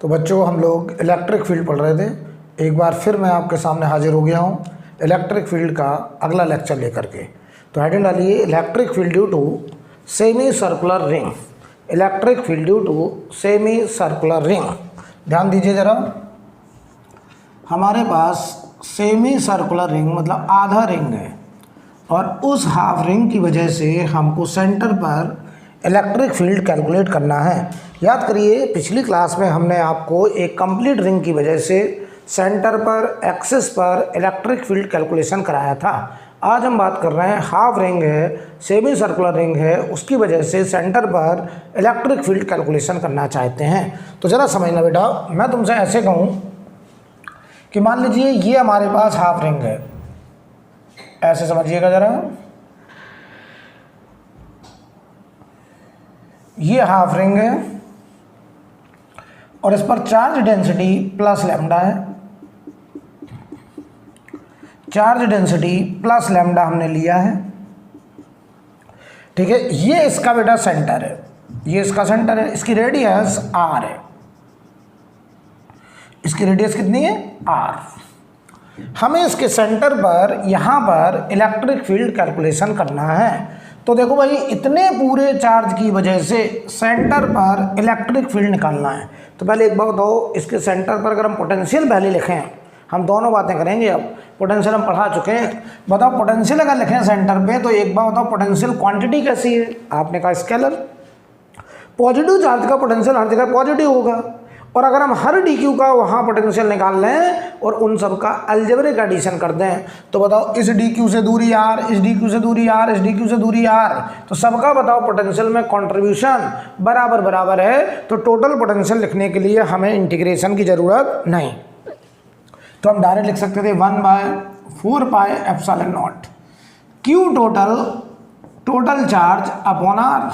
तो बच्चों हम लोग इलेक्ट्रिक फील्ड पढ़ रहे थे। एक बार फिर मैं आपके सामने हाजिर हो गया हूँ इलेक्ट्रिक फील्ड का अगला लेक्चर लेकर के। तो हेडिंग डालिए electric field due to semicircular ring. Electric field due to semicircular ring. ध्यान दीजिए ज़रा, हमारे पास सेमी सर्कुलर रिंग मतलब आधा रिंग है और उस हाफ रिंग की वजह से हमको सेंटर पर इलेक्ट्रिक फील्ड कैलकुलेट करना है। याद करिए पिछली क्लास में हमने आपको एक कंप्लीट रिंग की वजह से सेंटर पर एक्सिस पर इलेक्ट्रिक फील्ड कैलकुलेशन कराया था। आज हम बात कर रहे हैं हाफ रिंग है, सेमी सर्कुलर रिंग है, उसकी वजह से सेंटर पर इलेक्ट्रिक फील्ड कैलकुलेशन करना चाहते हैं। तो ज़रा समझना बेटा, मैं तुमसे ऐसे कहूँ कि मान लीजिए ये हमारे पास हाफ रिंग है, ऐसे समझिएगा ज़रा, ये हाफ रिंग है और इस पर चार्ज डेंसिटी प्लस लैम्डा है। चार्ज डेंसिटी प्लस लैम्डा हमने लिया है, ठीक है। ये इसका बेटा सेंटर है, ये इसका सेंटर है, इसकी रेडियस r है। इसकी रेडियस कितनी है? r। हमें इसके सेंटर पर यहाँ पर इलेक्ट्रिक फील्ड कैलकुलेशन करना है। तो देखो भाई, इतने पूरे चार्ज की वजह से सेंटर पर इलेक्ट्रिक फील्ड निकालना है। तो पहले एक बात बताओ, इसके सेंटर पर अगर हम पोटेंशियल पहले लिखें, हम दोनों बातें करेंगे। अब पोटेंशियल हम पढ़ा चुके हैं, बताओ पोटेंशियल अगर लिखें सेंटर पे तो एक बात बताओ, पोटेंशियल क्वांटिटी कैसी है? आपने कहा स्केलर। पॉजिटिव चार्ज का पोटेंशियल हर जगह पॉजिटिव होगा, और अगर हम हर डी क्यू का वहाँ पोटेंशियल निकाल लें और उन सब का अलजेब्रिक एडिशन कर दें तो बताओ इस डी क्यू से दूरी r, इस डी क्यू से दूरी r, इस डी क्यू से दूरी r, तो सबका बताओ पोटेंशियल में कंट्रीब्यूशन बराबर बराबर है। तो टोटल पोटेंशियल लिखने के लिए हमें इंटीग्रेशन की ज़रूरत नहीं, तो हम डायरेक्ट लिख सकते थे 1/4 pi epsilon nought Q total charge upon r।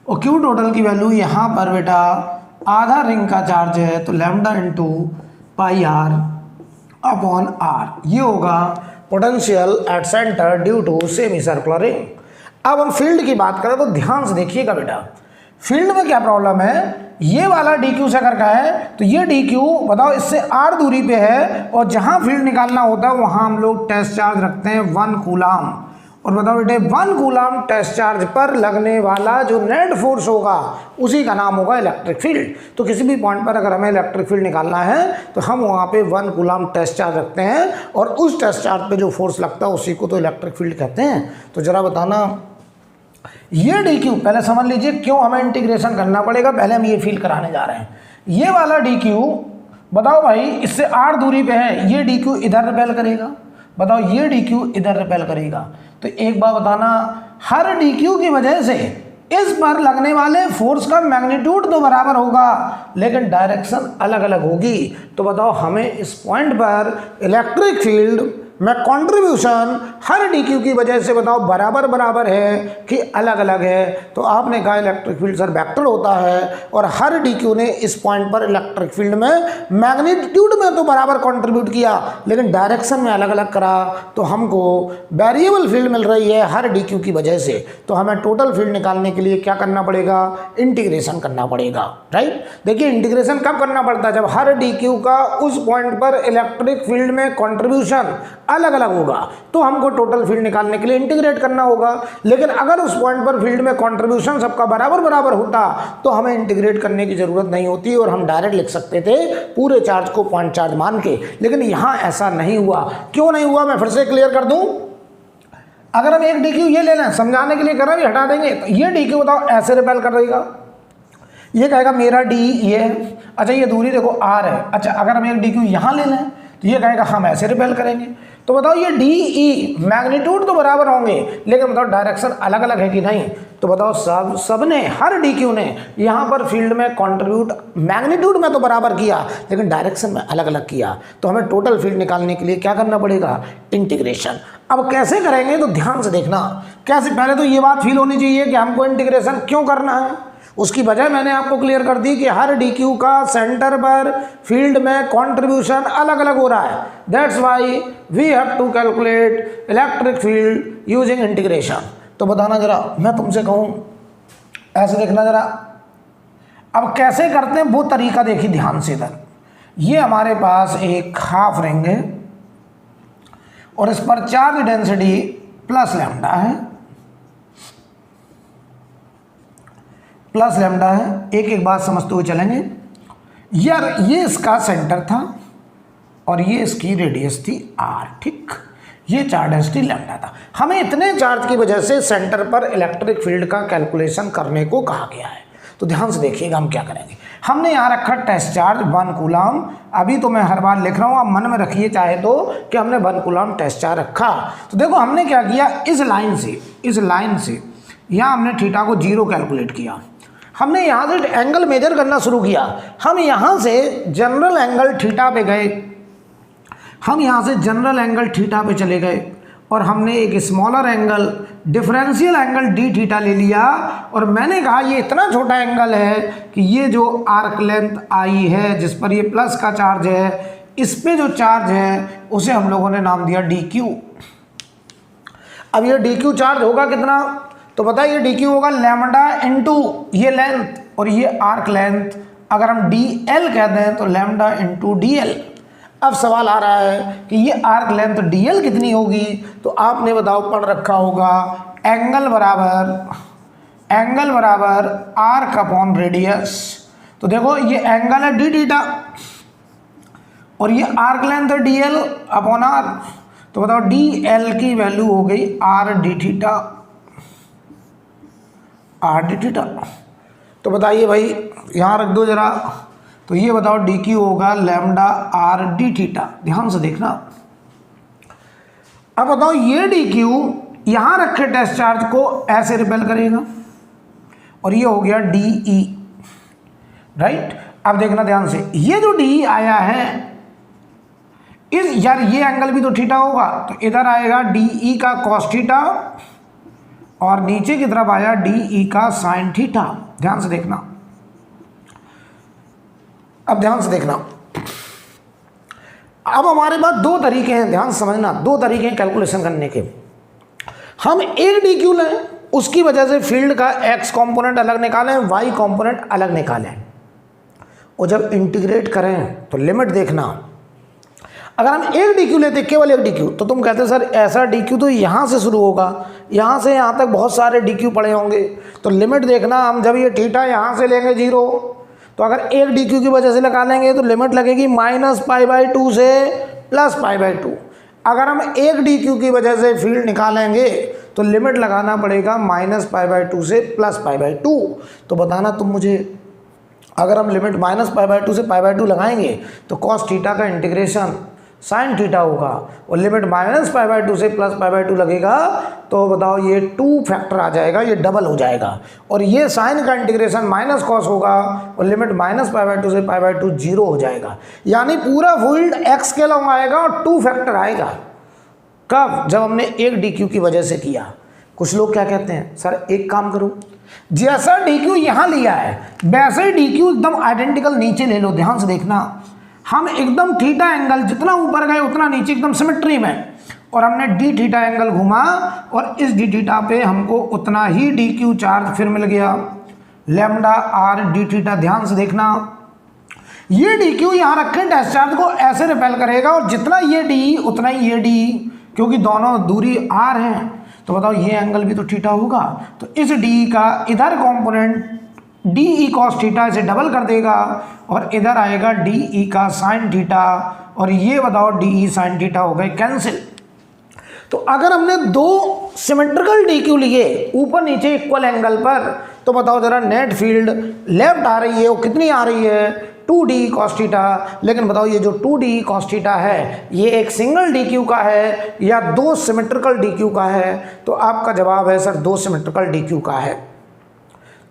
और क्यू टोटल की वैल्यू यहाँ पर बेटा आधा रिंग का चार्ज है तो lambda into pi r upon r, ये होगा potential at centre due to semicircular ring. अब हम फील्ड की बात करें तो ध्यान से देखिएगा बेटा, फील्ड में क्या प्रॉब्लम है। ये वाला डी क्यू से अगर कहे तो ये डी क्यू बताओ इससे r दूरी पे है और जहाँ फील्ड निकालना होता है वहाँ हम लोग टेस्ट चार्ज रखते हैं 1 कूलाम। और बताओ बेटे 1 कूलाम टेस्ट चार्ज पर लगने वाला जो नेट फोर्स होगा उसी का नाम होगा इलेक्ट्रिक फील्ड। तो किसी भी पॉइंट पर अगर हमें इलेक्ट्रिक फील्ड निकालना है तो हम वहाँ पे 1 कूलाम टेस्ट चार्ज रखते हैं और उस टेस्ट चार्ज पे जो फोर्स लगता है उसी को तो इलेक्ट्रिक फील्ड कहते हैं। तो ज़रा बताना, ये डी क्यू पहले समझ लीजिए क्यों हमें इंटीग्रेशन करना पड़ेगा। पहले हम ये फील कराने जा रहे हैं। ये वाला डी क्यू बताओ भाई इससे r दूरी पे है, ये डी क्यू इधर रिपेल करेगा, बताओ ये डी क्यू इधर रिपेल करेगा। तो एक बात बताना, हर डी क्यू की वजह से इस पर लगने वाले फोर्स का मैग्नीट्यूड तो बराबर होगा लेकिन डायरेक्शन अलग अलग होगी। तो बताओ हमें इस पॉइंट पर इलेक्ट्रिक फील्ड में कंट्रीब्यूशन हर डी क्यू की वजह से बताओ बराबर बराबर है कि अलग अलग है। तो आपने कहा इलेक्ट्रिक फील्ड सर वेक्टर होता है और हर डी क्यू ने इस पॉइंट पर इलेक्ट्रिक फील्ड में मैग्नीट्यूड में तो बराबर कंट्रीब्यूट किया लेकिन डायरेक्शन में अलग अलग करा। तो हमको वेरिएबल फील्ड मिल रही है हर डी क्यू की वजह से। तो हमें टोटल फील्ड निकालने के लिए क्या करना पड़ेगा? इंटीग्रेशन करना पड़ेगा, राइट। देखिए इंटीग्रेशन कब करना पड़ता है? जब हर डी क्यू का उस पॉइंट पर इलेक्ट्रिक फील्ड में कंट्रीब्यूशन अलग अलग होगा तो हमको टोटल फील्ड निकालने के लिए इंटीग्रेट करना होगा। लेकिन अगर उस पॉइंट पर फील्ड में कंट्रीब्यूशन सबका बराबर बराबर होता तो हमें इंटीग्रेट करने की जरूरत नहीं होती और हम डायरेक्ट लिख सकते थे पूरे चार्ज को पॉइंट चार्ज मान के। लेकिन यहाँ ऐसा नहीं हुआ। क्यों नहीं हुआ मैं फिर से क्लियर कर दूं। अगर हम एक डी क्यू ये ले लें, समझाने के लिए कर रहे हैं, हटा देंगे तो ये डी क्यू बताओ ऐसे रिपेल कर देगा, ये कहेगा मेरा डी ये है, अच्छा ये दूरी देखो r है। अच्छा अगर हम एक डी क्यू यहाँ ले लें तो ये कहेगा हम ऐसे रिपेल करेंगे। तो बताओ ये डी ई मैग्नीट्यूड तो बराबर होंगे लेकिन बताओ डायरेक्शन अलग अलग है कि नहीं। तो बताओ सबने हर डी क्यू ने यहाँ पर फील्ड में कंट्रीब्यूट मैग्नीट्यूड में तो बराबर किया लेकिन डायरेक्शन में अलग अलग किया। तो हमें टोटल फील्ड निकालने के लिए क्या करना पड़ेगा? इंटीग्रेशन। अब कैसे करेंगे तो ध्यान से देखना, कैसे पहले तो ये बात फील होनी चाहिए कि हमको इंटीग्रेशन क्यों करना है। उसकी वजह मैंने आपको क्लियर कर दी कि हर डी क्यू का सेंटर पर फील्ड में कंट्रीब्यूशन अलग अलग हो रहा है। That's why we have to calculate electric field using integration. तो बताना जरा, मैं तुमसे कहूँ ऐसे देखना जरा, अब कैसे करते हैं वो तरीका देखिए ध्यान से इधर। ये हमारे पास एक हाफ रिंग है और इस पर चार्ज डेंसिटी प्लस लैम्डा है, प्लस लैम्डा है। एक एक बात समझते हुए चलेंगे यार। ये इसका सेंटर था और ये इसकी रेडियस थी आर, ठीक। ये चार्ज डेंसिटी लैम्डा था। हमें इतने चार्ज की वजह से सेंटर पर इलेक्ट्रिक फील्ड का कैलकुलेशन करने को कहा गया है। तो ध्यान से देखिएगा हम क्या करेंगे। हमने यहाँ रखा टेस्ट चार्ज 1 कूलम। अभी तो मैं हर बार लिख रहा हूँ, आप मन में रखिए चाहे तो कि हमने 1 कूलम टेस्ट चार्ज रखा। तो देखो हमने क्या किया, इस लाइन से यहाँ हमने थीटा को 0 कैलकुलेट किया। हमने यहाँ से एंगल मेजर करना शुरू किया। हम यहाँ से जनरल एंगल थीटा पे गए, हम यहाँ से जनरल एंगल थीटा पे चले गए और हमने एक smaller angle differential angle D theta ले लिया। और मैंने कहा ये इतना छोटा एंगल है कि ये जो आर्क लेंथ आई है जिस पर ये प्लस का चार्ज है, इस पे जो चार्ज है उसे हम लोगों ने नाम दिया डी क्यू। अब ये डी क्यू चार्ज होगा कितना, तो पता है ये डी क्यू होगा लैम्डा इंटू ये लेंथ और ये आर्क लेंथ। अगर हम डी एल कहते हैं तो लैम्डा इंटू डी एल। अब सवाल आ रहा है कि ये आर्क लेंथ डी एल कितनी होगी, तो आपने बताओ पढ़ रखा होगा एंगल बराबर आर्क अपॉन रेडियस। तो देखो ये एंगल है डी थीटा और ये आर्क लेंथ है डी एल अपॉन आर। तो बताओ डी एल की वैल्यू हो गई आर डी थीटा। तो बताइए भाई यहाँ रख दो जरा, तो ये बताओ डी क्यू होगा लैम्डा आर डी थीटा। ध्यान से देखना। अब बताओ ये डी क्यू यहाँ रखे टेस्ट चार्ज को ऐसे रिपेल करेगा और ये हो गया डी ई, राइट। अब देखना ध्यान से, ये जो डी आया है इस यार ये एंगल भी तो थीटा होगा, तो इधर आएगा डी ई का कॉस थीटा और नीचे की तरफ आया डी ई का साइन थीटा। ध्यान से देखना। अब ध्यान से देखना, अब हमारे पास दो तरीके हैं, ध्यान से समझना, दो तरीके हैं कैलकुलेशन करने के। हम एक डी क्यू लें, उसकी वजह से फील्ड का एक्स कंपोनेंट अलग निकालें, वाई कंपोनेंट अलग निकालें और जब इंटीग्रेट करें तो लिमिट देखना। अगर हम एक डी क्यू लेते, केवल एक डी क्यू, तो तुम कहते सर ऐसा डी क्यू तो यहाँ से शुरू होगा, यहाँ से यहाँ तक बहुत सारे डी क्यू पड़े होंगे। तो लिमिट देखना, हम जब ये थीटा यहाँ से लेंगे 0, तो अगर एक डी क्यू की वजह से लगा लेंगे तो लिमिट लगेगी -π/2 से +π/2। अगर हम एक डी क्यू की वजह से फील्ड निकालेंगे तो लिमिट लगाना पड़ेगा -π/2 से +π/2। तो बताना तुम मुझे, अगर हम लिमिट -π/2 से π/2 लगाएंगे तो cos थीटा का इंटीग्रेशन sin थीटा होगा और लिमिट -π/2 से +π/2 लगेगा तो बताओ ये 2 फैक्टर आ जाएगा, ये डबल हो जाएगा। और ये साइन का इंटीग्रेशन माइनस कॉस होगा और लिमिट -π/2 से π/2 0 हो जाएगा। यानी पूरा फील्ड x के लॉन्ग आएगा और 2 फैक्टर आएगा। कब? जब हमने एक डी क्यू की वजह से किया। कुछ लोग क्या कहते हैं, सर एक काम करो, जैसा डी क्यू यहाँ लिया है वैसे डी क्यू एकदम आइडेंटिकल नीचे ले लो। ध्यान से देखना, हम एकदम थीटा एंगल जितना ऊपर गए उतना नीचे एकदम सिमेट्री में, और हमने डी थीटा एंगल घुमा और इस डी थीटा पे हमको उतना ही डी क्यू चार्ज फिर मिल गया, लैम्डा आर डी थीटा। ध्यान से देखना, ये डी क्यू यहाँ रखें टेस्ट चार्ज को ऐसे रिपेल करेगा और जितना ये डी उतना ही ये डी, क्योंकि दोनों दूरी आर हैं। तो बताओ ये एंगल भी तो थीटा होगा, तो इस डी का इधर component D E cos theta इसे डबल कर देगा और इधर आएगा डी ई का साइन थीटा और ये बताओ डी ई साइन थीटा हो गए कैंसिल। तो अगर हमने दो सिमेट्रिकल डी क्यू लिए ऊपर नीचे इक्वल एंगल पर, तो बताओ जरा नेट फील्ड लेफ्ट आ रही है वो कितनी आ रही है, 2d cos थीटा। लेकिन बताओ ये जो 2d cos थीटा है ये एक सिंगल डी क्यू का है या दो सिमेट्रिकल डी क्यू का है, तो आपका जवाब है सर 2 सिमेट्रिकल डी क्यू का है।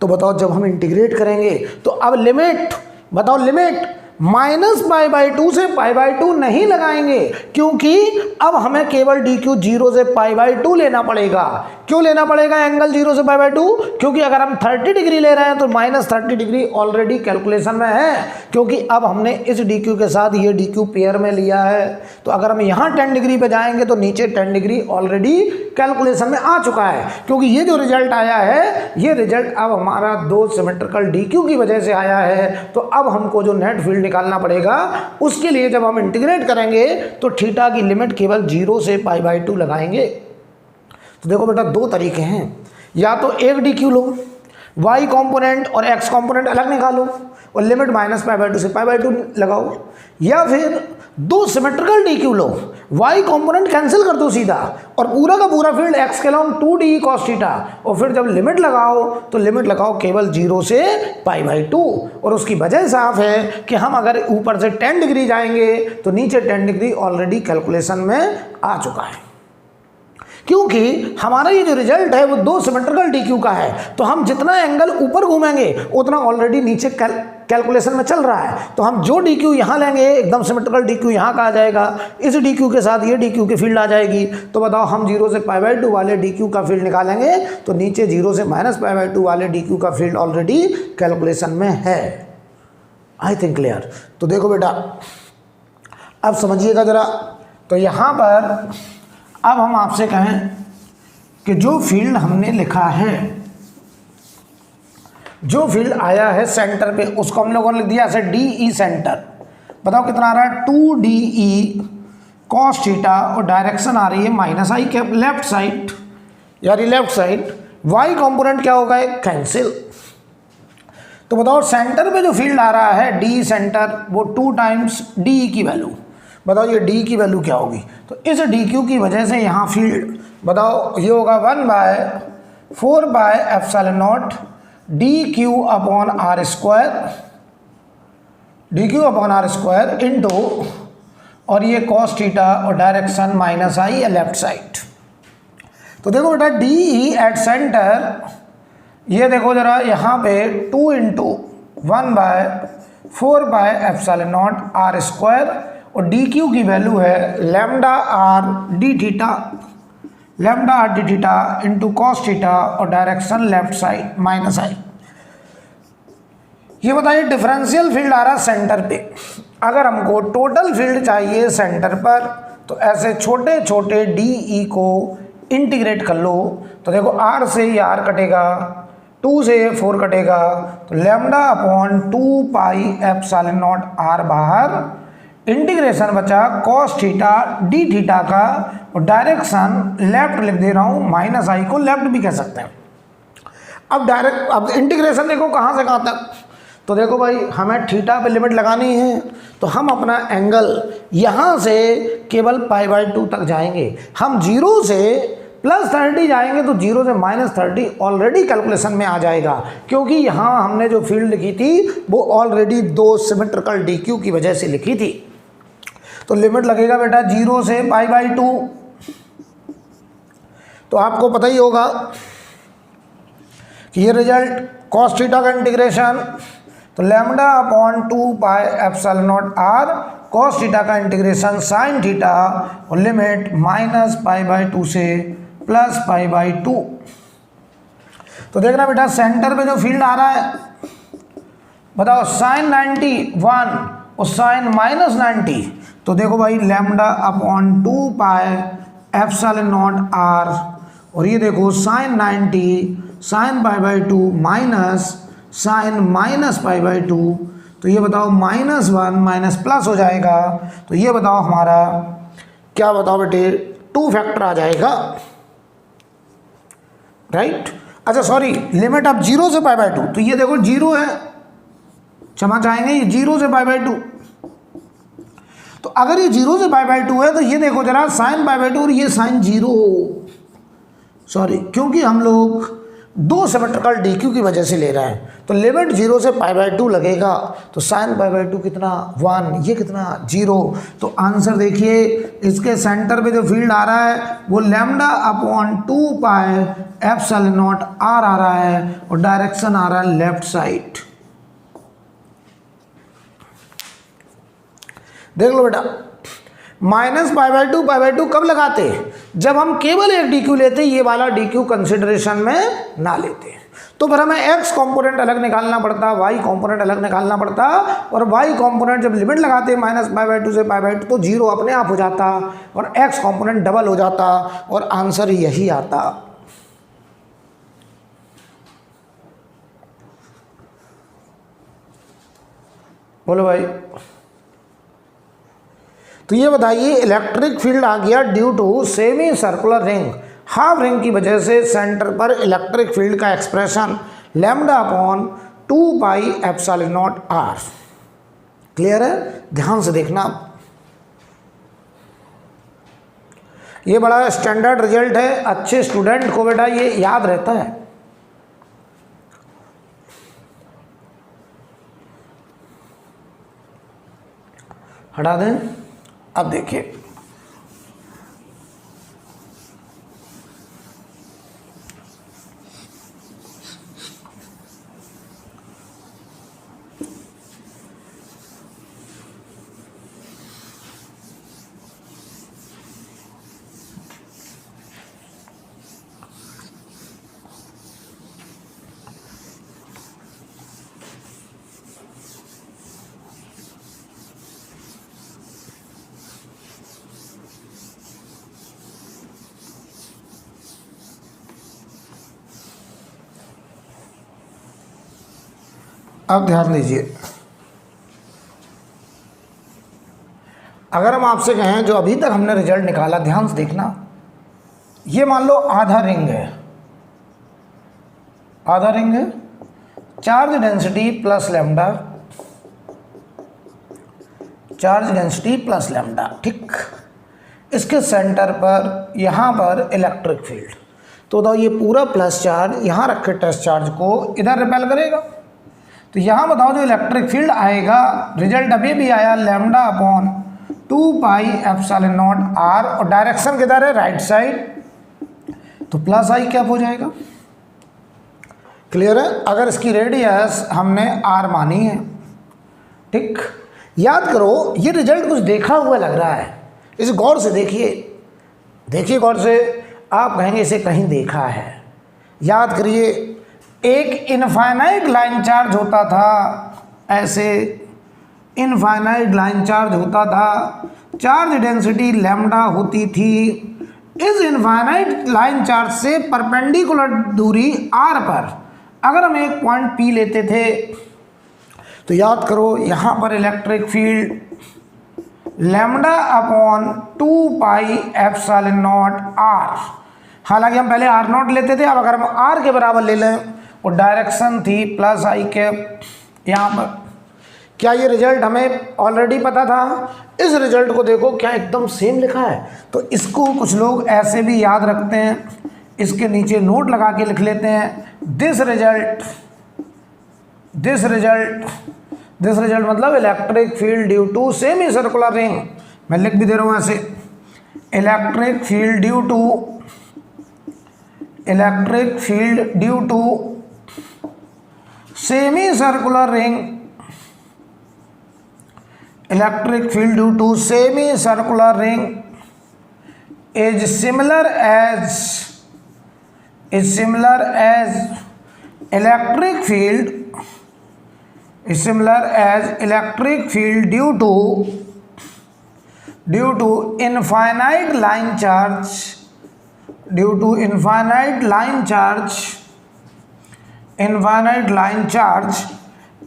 तो बताओ जब हम इंटीग्रेट करेंगे तो अब लिमिट बताओ, लिमिट -π/2 से π/2 नहीं लगाएंगे क्योंकि अब हमें केवल डी क्यू 0 से π/2 लेना पड़ेगा। क्यों लेना पड़ेगा एंगल 0 से पाई बाई 2? क्योंकि अगर हम 30 डिग्री ले रहे हैं तो -30 डिग्री ऑलरेडी कैलकुलेशन में है, क्योंकि अब हमने इस डी क्यू के साथ ये डी क्यू पेयर में लिया है। तो अगर हम यहाँ 10 डिग्री पे जाएंगे तो नीचे 10 डिग्री ऑलरेडी कैलकुलेशन में आ चुका है, क्योंकि ये जो रिजल्ट आया है ये रिजल्ट अब हमारा 2 सिमेट्रिकल डी क्यू की वजह से आया है। तो अब हमको जो नेट फील्ड निकालना पड़ेगा उसके लिए जब हम इंटीग्रेट करेंगे तो थीटा की लिमिट केवल 0 से पाई बाई 2 लगाएंगे। तो देखो बेटा 2 तरीके हैं, या तो एक डी क्यू लो, y कंपोनेंट और x कंपोनेंट अलग निकालो और लिमिट -π/2 से π/2 लगाओ, या फिर 2 सिमेट्रिकल डी क्यू लो, y कंपोनेंट कैंसिल कर दो सीधा और पूरा का पूरा फील्ड x के लॉन्ग 2d cos थीटा, और फिर जब लिमिट लगाओ तो लिमिट लगाओ केवल 0 से π/2। और उसकी वजह साफ है कि हम अगर ऊपर से 10 डिग्री जाएंगे तो नीचे 10 डिग्री ऑलरेडी कैलकुलेशन में आ चुका है, क्योंकि हमारा ये जो रिजल्ट है वो 2 सिमेट्रिकल डी क्यू का है। तो हम जितना एंगल ऊपर घूमेंगे उतना ऑलरेडी नीचे कैलकुलेशन में चल रहा है। तो हम जो डी क्यू यहाँ लेंगे एकदम सिमेट्रिकल डी क्यू यहाँ का आ जाएगा, इस डी क्यू के साथ ये डी क्यू की फील्ड आ जाएगी। तो बताओ हम 0 से π/2 वाले डी क्यू का फील्ड निकालेंगे तो नीचे 0 से -π/2 वाले डी क्यू का फील्ड ऑलरेडी कैलकुलेशन में है। I think clear. तो देखो बेटा अब समझिएगा जरा, तो यहाँ पर अब हम आपसे कहें कि जो फील्ड हमने लिखा है, जो फील्ड आया है सेंटर पे, उसको हम लोगों ने लिख दिया ऐसे DE सेंटर। बताओ कितना आ रहा है 2DE cos थीटा और डायरेक्शन आ रही है -i कैप लेफ्ट साइड, यानी लेफ्ट साइड। y कंपोनेंट क्या होगा कैंसिल। तो बताओ सेंटर पे जो फील्ड आ रहा है DE सेंटर वो 2 टाइम्स DE की वैल्यू, बताओ ये D की वैल्यू क्या होगी। तो इस DQ की वजह से यहाँ फील्ड बताओ ये होगा 1/4πε0 DQ upon R square, DQ upon R square into, और ये cos थीटा और डायरेक्शन -i या लेफ्ट साइड। तो देखो बेटा DE एट सेंटर, ये देखो जरा यहाँ पे 2 × 1/4πε0 R स्क्वायर, और डी क्यू की वैल्यू है lambda R D theta into cos theta और डायरेक्शन लेफ्ट साइड -i। ये बताइए डिफरेंशियल फील्ड आ रहा सेंटर पे, अगर हमको टोटल फील्ड चाहिए सेंटर पर तो ऐसे छोटे छोटे DE को इंटीग्रेट कर लो। तो देखो R से ये R कटेगा, 2 से 4 कटेगा, तो लैम्डा अपॉन 2πε0 R बाहर, इंटीग्रेशन बचा cos थीटा डी थीटा का, और डायरेक्शन लेफ्ट लिख दे रहा हूँ, -i को लेफ्ट भी कह सकते हैं। अब इंटीग्रेशन देखो कहाँ से कहाँ तक। तो देखो भाई हमें थीटा पे लिमिट लगानी है, तो हम अपना एंगल यहाँ से केवल π/2 तक जाएंगे। हम 0 से +30 जाएंगे तो 0 से -30 ऑलरेडी कैलकुलेशन में आ जाएगा, क्योंकि यहाँ हमने जो फील्ड लिखी थी वो ऑलरेडी 2 सिमेट्रिकल डी क्यू की वजह से लिखी थी। तो लिमिट लगेगा बेटा 0 से π/2। तो आपको पता ही होगा कि ये रिजल्ट cos थीटा का इंटीग्रेशन, तो lambda upon 2πε0 R cos theta का इंटीग्रेशन sin थीटा, और लिमिट -π/2 से +π/2। तो देखना बेटा सेंटर पे जो फील्ड आ रहा है, बताओ sin 91 और sin -90। तो देखो भाई लैम्डा अपॉन 2πε0 R, और ये देखो sin 90 sin π/2 माइनस sin -π/2। तो ये बताओ -1 माइनस प्लस हो जाएगा। तो ये बताओ हमारा क्या, बताओ बेटे 2 फैक्टर आ जाएगा, राइट। अच्छा सॉरी, लिमिट अब 0 से π/2, तो ये देखो 0 है, क्षमा चाहेंगे, ये 0 से π/2। तो अगर ये 0 से π/2 है तो ये देखो जरा sin π/2 और ये sin 0, सॉरी, क्योंकि हम लोग 2 सिमेट्रिकल डी क्यू की वजह से ले रहे हैं, तो लिमिट 0 से π/2 लगेगा। तो sin π/2 कितना 1, ये कितना 0। तो आंसर देखिए, इसके सेंटर पे जो फील्ड आ रहा है वो लैम्डा अपॉन 2πε0 R आ रहा है, और डायरेक्शन आ रहा है लेफ्ट साइड। देख लो बेटा, -π/2 कब लगाते, जब हम केवल एक डी क्यू लेते ये वाला डी क्यू कंसिडरेशन में ना लेते, तो फिर हमें एक्स कॉम्पोनेंट अलग निकालना पड़ता, वाई कॉम्पोनेंट अलग निकालना पड़ता, और वाई कॉम्पोनेंट जब लिमिट लगाते हैं -π/2 से π/2 तो जीरो अपने आप हो जाता और एक्स कॉम्पोनेंट डबल हो जाता और आंसर यही आता। बोलो भाई। तो ये बताइए इलेक्ट्रिक फील्ड आ गया due to semicircular ring, half ring की वजह से सेंटर पर इलेक्ट्रिक फील्ड का एक्सप्रेशन λ/2πε0r। क्लियर है? ध्यान से देखना, ये बड़ा स्टैंडर्ड रिजल्ट है, अच्छे स्टूडेंट को बेटा ये याद रहता है। हटा दें। अब देखिए अब ध्यान दीजिए, अगर हम आपसे कहें जो अभी तक हमने रिजल्ट निकाला, ध्यान से देखना, ये मान लो आधा रिंग है, आधा रिंग है, charge density plus lambda, charge density plus lambda, ठीक। इसके सेंटर पर यहाँ पर इलेक्ट्रिक फील्ड, तो बताओ ये पूरा प्लस चार्ज यहाँ रखे टेस्ट चार्ज को इधर रिपेल करेगा, तो यहाँ बताओ जो इलेक्ट्रिक फील्ड आएगा, रिजल्ट अभी भी आया λ/2πε0r, और डायरेक्शन किधर है? राइट साइड, तो प्लस आई क्या हो जाएगा? क्लियर है? अगर इसकी रेडियस हमने r मानी है, ठीक। याद करो ये रिजल्ट कुछ देखा हुआ लग रहा है, इसे गौर से देखिए, देखिए गौर से, आप कहेंगे इसे कहीं देखा है। याद करिए, एक इनफाइनाइट लाइन चार्ज होता था, ऐसे इनफाइनाइट लाइन चार्ज होता था, चार्ज डेंसिटी लैम्डा होती थी, इस इनफाइनाइट लाइन चार्ज से परपेंडिकुलर दूरी r पर अगर हम एक पॉइंट P लेते थे, तो याद करो यहाँ पर इलेक्ट्रिक फील्ड λ/2πε0r, हालांकि हम पहले r0 लेते थे, अब अगर हम r के बराबर ले लें और डायरेक्शन थी प्लस आई कैप यहाँ पर, क्या ये रिजल्ट हमें ऑलरेडी पता था? इस रिजल्ट को देखो क्या एकदम सेम लिखा है, तो इसको कुछ लोग ऐसे भी याद रखते हैं, इसके नीचे नोट लगा के लिख लेते हैं, दिस रिजल्ट मतलब electric field due to semicircular ring, मैं लिख भी दे रहा हूँ ऐसे, electric field due to semicircular ring, electric field due to semicircular ring is similar as electric field due to infinite line charge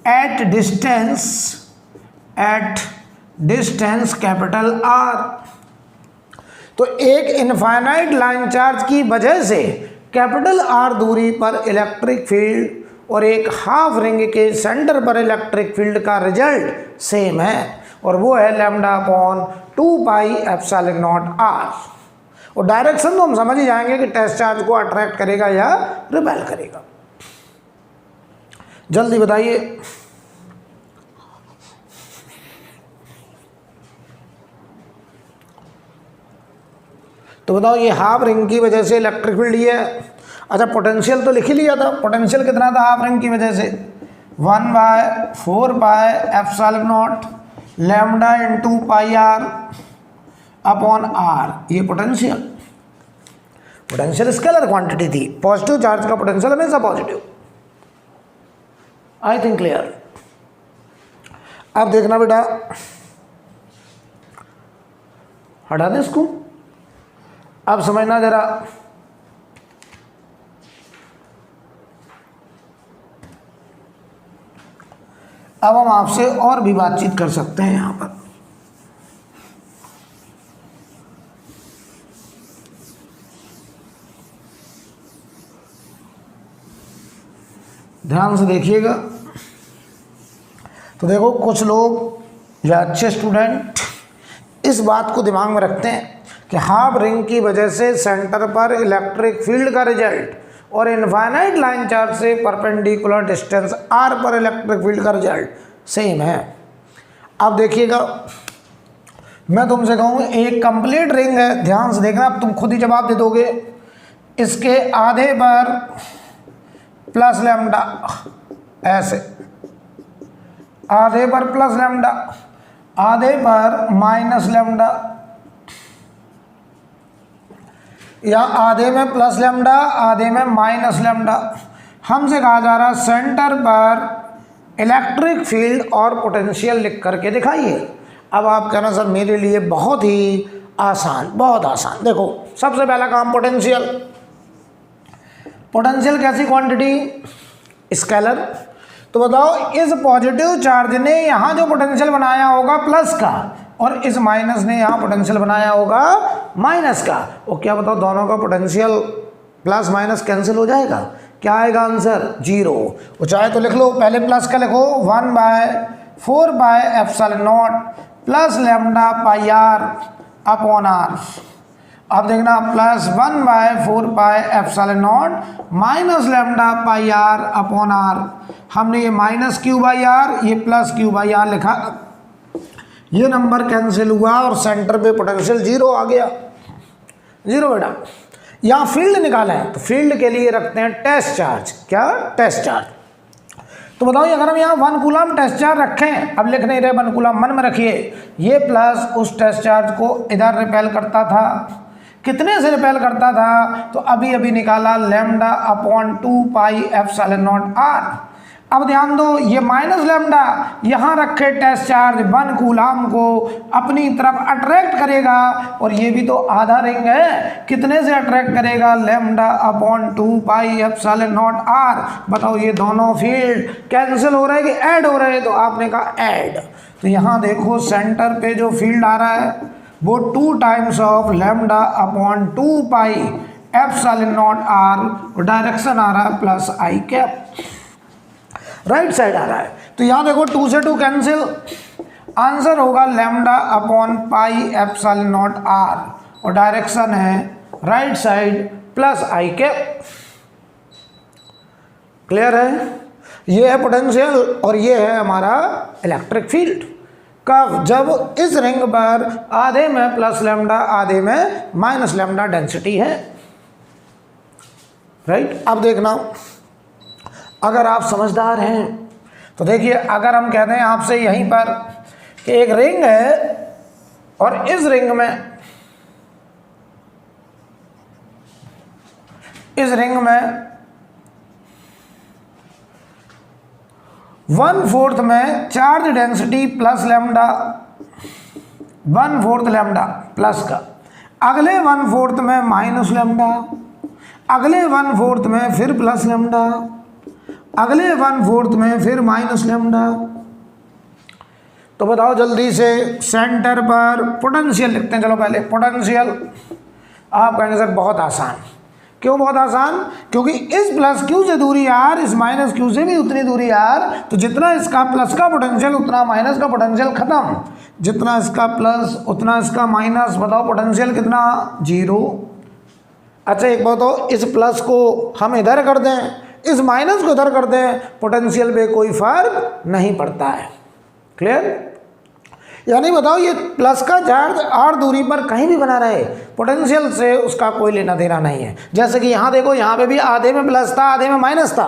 at distance capital R। तो एक infinite line charge की वजह से capital R दूरी पर electric field और एक half ring के सेंटर पर इलेक्ट्रिक फील्ड का रिजल्ट सेम है, और वो है λ/2πε0r। और डायरेक्शन तो हम समझ ही जाएंगे कि टेस्ट चार्ज को अट्रैक्ट करेगा या रिपेल करेगा। जल्दी बताइए। तो बताओ ये हाफ रिंग की वजह से इलेक्ट्रिक फील्ड ये है। अच्छा पोटेंशियल तो लिख ही लिया था, पोटेंशियल कितना था हाफ रिंग की वजह से? 1/4πε0 लैम्डा × πr/r, ये पोटेंशियल। पोटेंशियल स्केलर क्वांटिटी थी, पॉजिटिव चार्ज का पोटेंशियल हमेशा पॉजिटिव। I think clear. अब देखना बेटा, हटा दे इसको, अब समझना जरा। अब हम आपसे और भी बातचीत कर सकते हैं यहां पर। ध्यान से देखिएगा। तो देखो, कुछ लोग या अच्छे स्टूडेंट इस बात को दिमाग में रखते हैं कि हाफ रिंग की वजह से सेंटर पर इलेक्ट्रिक फील्ड का रिजल्ट और इनफाइनाइट लाइन चार्ज से परपेंडिकुलर डिस्टेंस r पर इलेक्ट्रिक फील्ड का रिजल्ट सेम है। अब देखिएगा, मैं तुमसे कहूँ एक कंप्लीट रिंग है, ध्यान से देखना, अब तुम खुद ही जवाब दे दोगे। इसके आधे पर प्लस लैम्डा, ऐसे आधे पर प्लस लैम्डा, आधे पर माइनस लैम्डा, या आधे में प्लस लैम्डा आधे में माइनस लैम्डा। हमसे कहा जा रहा सेंटर पर इलेक्ट्रिक फील्ड और पोटेंशियल लिख करके दिखाइए। अब आप कहना सर मेरे लिए बहुत ही आसान, बहुत आसान। देखो, सबसे पहला काम पोटेंशियल। पोटेंशियल कैसी क्वांटिटी? स्केलर। तो बताओ, इस पॉजिटिव चार्ज ने यहाँ जो पोटेंशियल बनाया होगा प्लस का, और इस माइनस ने यहाँ पोटेंशियल बनाया होगा माइनस का। और क्या बताओ, दोनों का पोटेंशियल प्लस माइनस कैंसिल हो जाएगा। क्या आएगा आंसर? 0। वो चाहे तो लिख लो, पहले प्लस का लिखो, 1/4/ε0 plus lambda pi R upon R. अब देखना, plus 1/4/ε0 minus lambda pi R upon R. हमने ये माइनस क्यू बाई आर, ये प्लस क्यू बाई आर लिखा, ये नंबर कैंसिल हुआ और सेंटर पे पोटेंशियल 0 आ गया। 0 बेटा। यहाँ फील्ड निकाला है, तो फील्ड के लिए रखते हैं टेस्ट चार्ज। क्या? Test charge. तो बताओ, अगर हम यहाँ 1 कूलम टेस्ट चार्ज रखें, अब लिख नहीं रहे 1 कूलम, मन में रखिए, ये प्लस उस टेस्ट चार्ज को इधर रिपेल करता था। कितने से रिपेल करता था? तो अभी अभी निकाला, लैम्डा अपॉन 2πε0 r। अब ध्यान दो, ये माइनस लैम्डा यहाँ रखे टेस्ट चार्ज 1 कूलम को अपनी तरफ अट्रैक्ट करेगा, और ये भी तो आधा रिंग है, कितने से अट्रैक्ट करेगा? Lambda upon 2πε0 r। बताओ, ये दोनों फील्ड कैंसिल हो रहे हैं कि ऐड हो रहे हैं? तो आपने कहा ऐड। तो यहाँ देखो, सेंटर पे जो फील्ड आ रहा है वो 2 times of lambda upon 2πε0 r, direction आ रहा है plus I cap, right side आ रहा है। तो यहाँ देखो, 2 से 2 कैंसिल, आंसर होगा लैम्डा अपॉन πε0 r, और डायरेक्शन है right side plus I cap. Clear है? ये है पोटेंशियल और ये है हमारा इलेक्ट्रिक फील्ड। कब? जब इस रिंग पर आधे में प्लस लैम्डा आधे में माइनस लैम्डा डेंसिटी है, राइट। अब देखना, अगर आप समझदार हैं तो देखिए, अगर हम कहते हैं आपसे यहीं पर कि एक रिंग है और इस रिंग में 1/4 में charge density plus lambda, 1/4 lambda plus का, अगले 1/4 में माइनस लैम्डा, अगले 1/4 में फिर प्लस लैम्डा, अगले 1/4 में फिर माइनस लैम्डा। तो बताओ जल्दी से, सेंटर पर पोटेंशियल लिखते हैं। चलो पहले पोटेंशियल। आप कहेंगे सर बहुत आसान। क्यों बहुत आसान? क्योंकि इस प्लस क्यू से दूरी r, इस माइनस क्यू से भी उतनी दूरी r, तो जितना इसका प्लस का पोटेंशियल उतना माइनस का पोटेंशियल खत्म, जितना इसका प्लस उतना इसका माइनस। बताओ पोटेंशियल कितना? 0। अच्छा एक बात हो, इस प्लस को हम इधर कर दें, इस माइनस को इधर कर दें, पोटेंशियल पे कोई फर्क नहीं पड़ता है। क्लियर? यानी बताओ, ये प्लस का चार्ज r दूरी पर कहीं भी बना रहे, पोटेंशियल से उसका कोई लेना देना नहीं है। जैसे कि यहाँ देखो, यहाँ पे भी आधे में प्लस था आधे में माइनस था,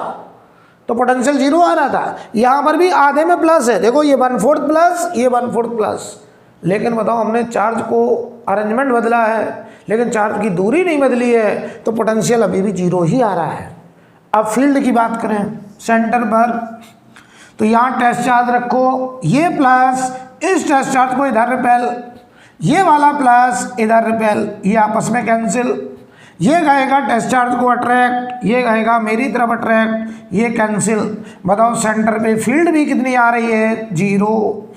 तो पोटेंशियल 0 आ रहा था। यहाँ पर भी आधे में प्लस है, देखो ये 1/4 प्लस, ये 1/4 प्लस, लेकिन बताओ हमने चार्ज को अरेंजमेंट बदला है लेकिन चार्ज की दूरी नहीं बदली है, तो पोटेंशियल अभी भी जीरो ही आ रहा है। अब फील्ड की बात करें सेंटर पर, तो यहाँ टेस्ट चार्ज रखो, ये प्लस इस टेस्ट चार्ज को इधर रिपेल, ये वाला प्लस इधर रिपेल, ये आपस में कैंसिल, ये गएगा टेस्ट चार्ज को अट्रैक्ट, ये गएगा मेरी तरफ अट्रैक्ट, ये कैंसिल। बताओ सेंटर पे फील्ड भी कितनी आ रही है, जीरो।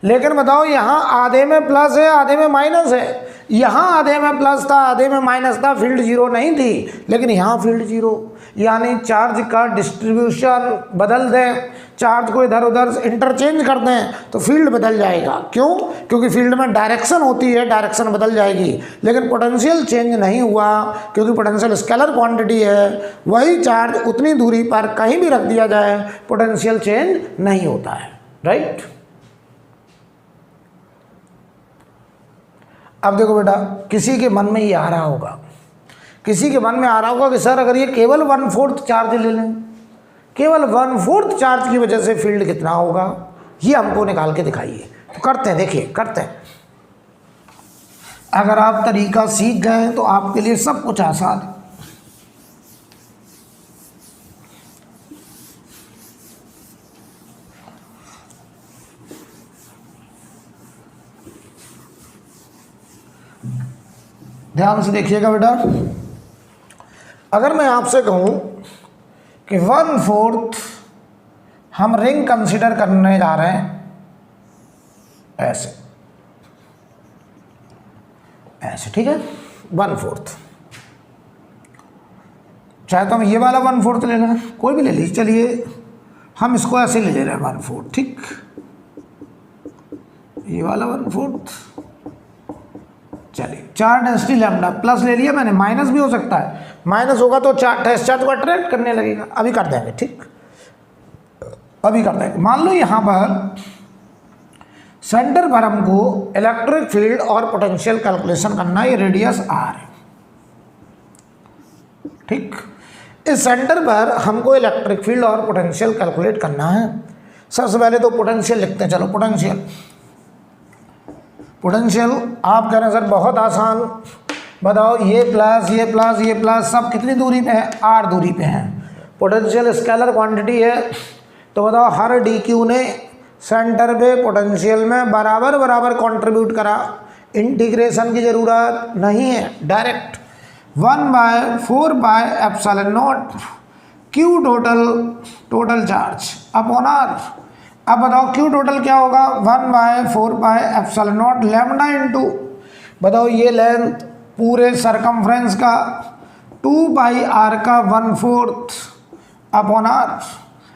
लेकिन बताओ यहाँ आधे में प्लस है आधे में माइनस है, यहाँ आधे में प्लस था आधे में माइनस था, फील्ड जीरो नहीं थी, लेकिन यहाँ फील्ड जीरो। यानी चार्ज का डिस्ट्रीब्यूशन बदल दें, चार्ज को इधर उधर इंटरचेंज कर दें तो फील्ड बदल जाएगा। क्यों? क्योंकि फील्ड में डायरेक्शन होती है, डायरेक्शन बदल जाएगी, लेकिन पोटेंशियल चेंज नहीं हुआ क्योंकि पोटेंशियल स्केलर क्वांटिटी है। वही चार्ज उतनी दूरी पर कहीं भी रख दिया जाए पोटेंशियल चेंज नहीं होता है, राइट। अब देखो बेटा, किसी के मन में ये आ रहा होगा, किसी के मन में आ रहा होगा कि सर अगर ये केवल 1/4 चार्ज ले लें, केवल 1/4 चार्ज की वजह से फील्ड कितना होगा, ये हमको निकाल के दिखाइए। तो करते हैं, देखिए करते हैं। अगर आप तरीका सीख गए तो आपके लिए सब कुछ आसान है। ध्यान से देखिएगा बेटा, अगर मैं आपसे कहूं कि 1/4 हम रिंग कंसीडर करने जा रहे हैं, ऐसे ऐसे, ठीक है, 1/4, चाहे तो हम ये वाला 1/4 ले लें, कोई भी ले लीजिए, चलिए हम इसको ऐसे ले रहे हैं 1/4, ठीक, ये वाला 1/4, चलिए 4 डेंसिटी लैम्डा प्लस ले लिया मैंने, माइनस भी हो सकता है, माइनस होगा तो टेस्ट चार्ज को अट्रैक्ट करने लगेगा। अभी कर देंगे, ठीक, अभी कर देंगे। मान लो यहाँ पर सेंटर पर हमको इलेक्ट्रिक फील्ड और पोटेंशियल कैलकुलेशन करना है, ये रेडियस आर है, ठीक। इस सेंटर पर हमको इलेक्ट्रिक फील्ड और पोटेंशियल कैलकुलेट करना है। सबसे पहले तो पोटेंशियल लिखते हैं, चलो पोटेंशियल, पोटेंशियल आप कह रहे हैं सर बहुत आसान, बताओ ये प्लस ये प्लस ये प्लस सब कितनी दूरी पे है, आर दूरी पे है। पोटेंशियल स्केलर क्वांटिटी है, तो बताओ हर डी क्यू ने सेंटर पे पोटेंशियल में बराबर बराबर कंट्रीब्यूट करा, इंटीग्रेशन की ज़रूरत नहीं है, direct 1/4πε0 Q total charge upon R. अब बताओ क्यू टोटल क्या होगा, 1/4πε0 लैम्डा इंटू, बताओ ये लेंथ पूरे सरकमफ्रेंस का 2πr का 1/4 अपॉन आर।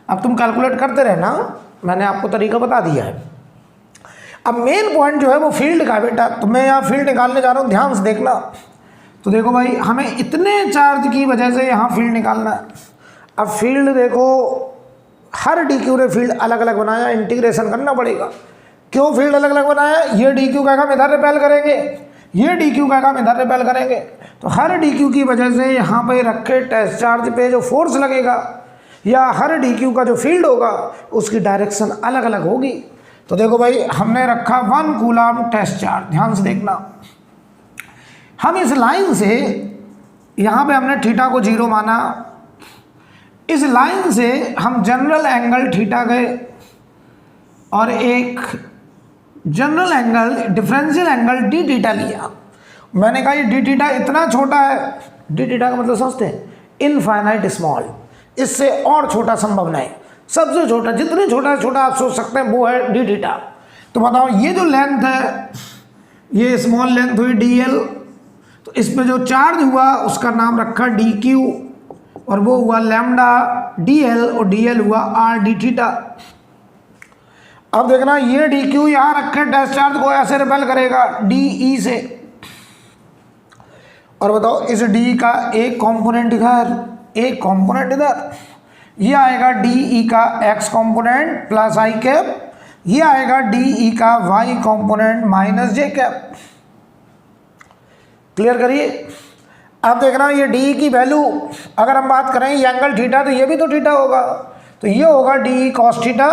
अब तुम कैलकुलेट करते रहना, मैंने आपको तरीका बता दिया है। अब मेन पॉइंट जो है वो फील्ड का बेटा, तो मैं यहाँ फील्ड निकालने जा रहा हूँ, ध्यान से देखना। तो देखो भाई, हमें इतने चार्ज की वजह से यहाँ फील्ड निकालना है। अब फील्ड देखो, हर डी क्यू ने फील्ड अलग अलग बनाया, इंटीग्रेशन करना पड़ेगा। क्यों फील्ड अलग अलग बनाया, ये डी क्यू का काम इधर रिपेल करेंगे, ये डी क्यू का काम इधर रिपेल करेंगे, तो हर डी क्यू की वजह से यहाँ पे रखे टेस्ट चार्ज पे जो फोर्स लगेगा या हर डी क्यू का जो फील्ड होगा उसकी डायरेक्शन अलग अलग होगी। तो देखो भाई, हमने रखा 1 कूलम टेस्ट चार्ज, ध्यान से देखना। हम इस लाइन से यहाँ पे हमने थीटा को 0 माना, इस लाइन से हम जनरल एंगल थीटा गए और एक general angle differential angle D theta लिया। मैंने कहा ये डी थीटा इतना छोटा है, डी थीटा का मतलब समझते हैं, इनफाइनाइट स्मॉल, इससे और छोटा संभव नहीं, सबसे छोटा, जितने छोटा छोटा आप सोच सकते हैं वो है डी थीटा। तो बताओ ये जो लेंथ है, ये स्मॉल लेंथ हुई डी एल, तो इस पे जो चार्ज हुआ उसका नाम रखा डी क्यू, और वो हुआ लैम्डा डी एल, और डी एल हुआ आर डी थीटा। अब देखना, ये डी क्यू यहाँ रखे टेस्ट चार्ज को ऐसे रिपेल करेगा डी ई से, और बताओ इस डी का एक कंपोनेंट इधर, एक कंपोनेंट इधर, ये आएगा डी ई का X component plus I cap, ये आएगा डी ई का Y component minus J cap. Clear करिए। अब देखना, ये डी की वैल्यू अगर हम बात करें, ये एंगल थीटा, तो ये भी तो थीटा होगा, तो ये होगा डी कॉस थीटा,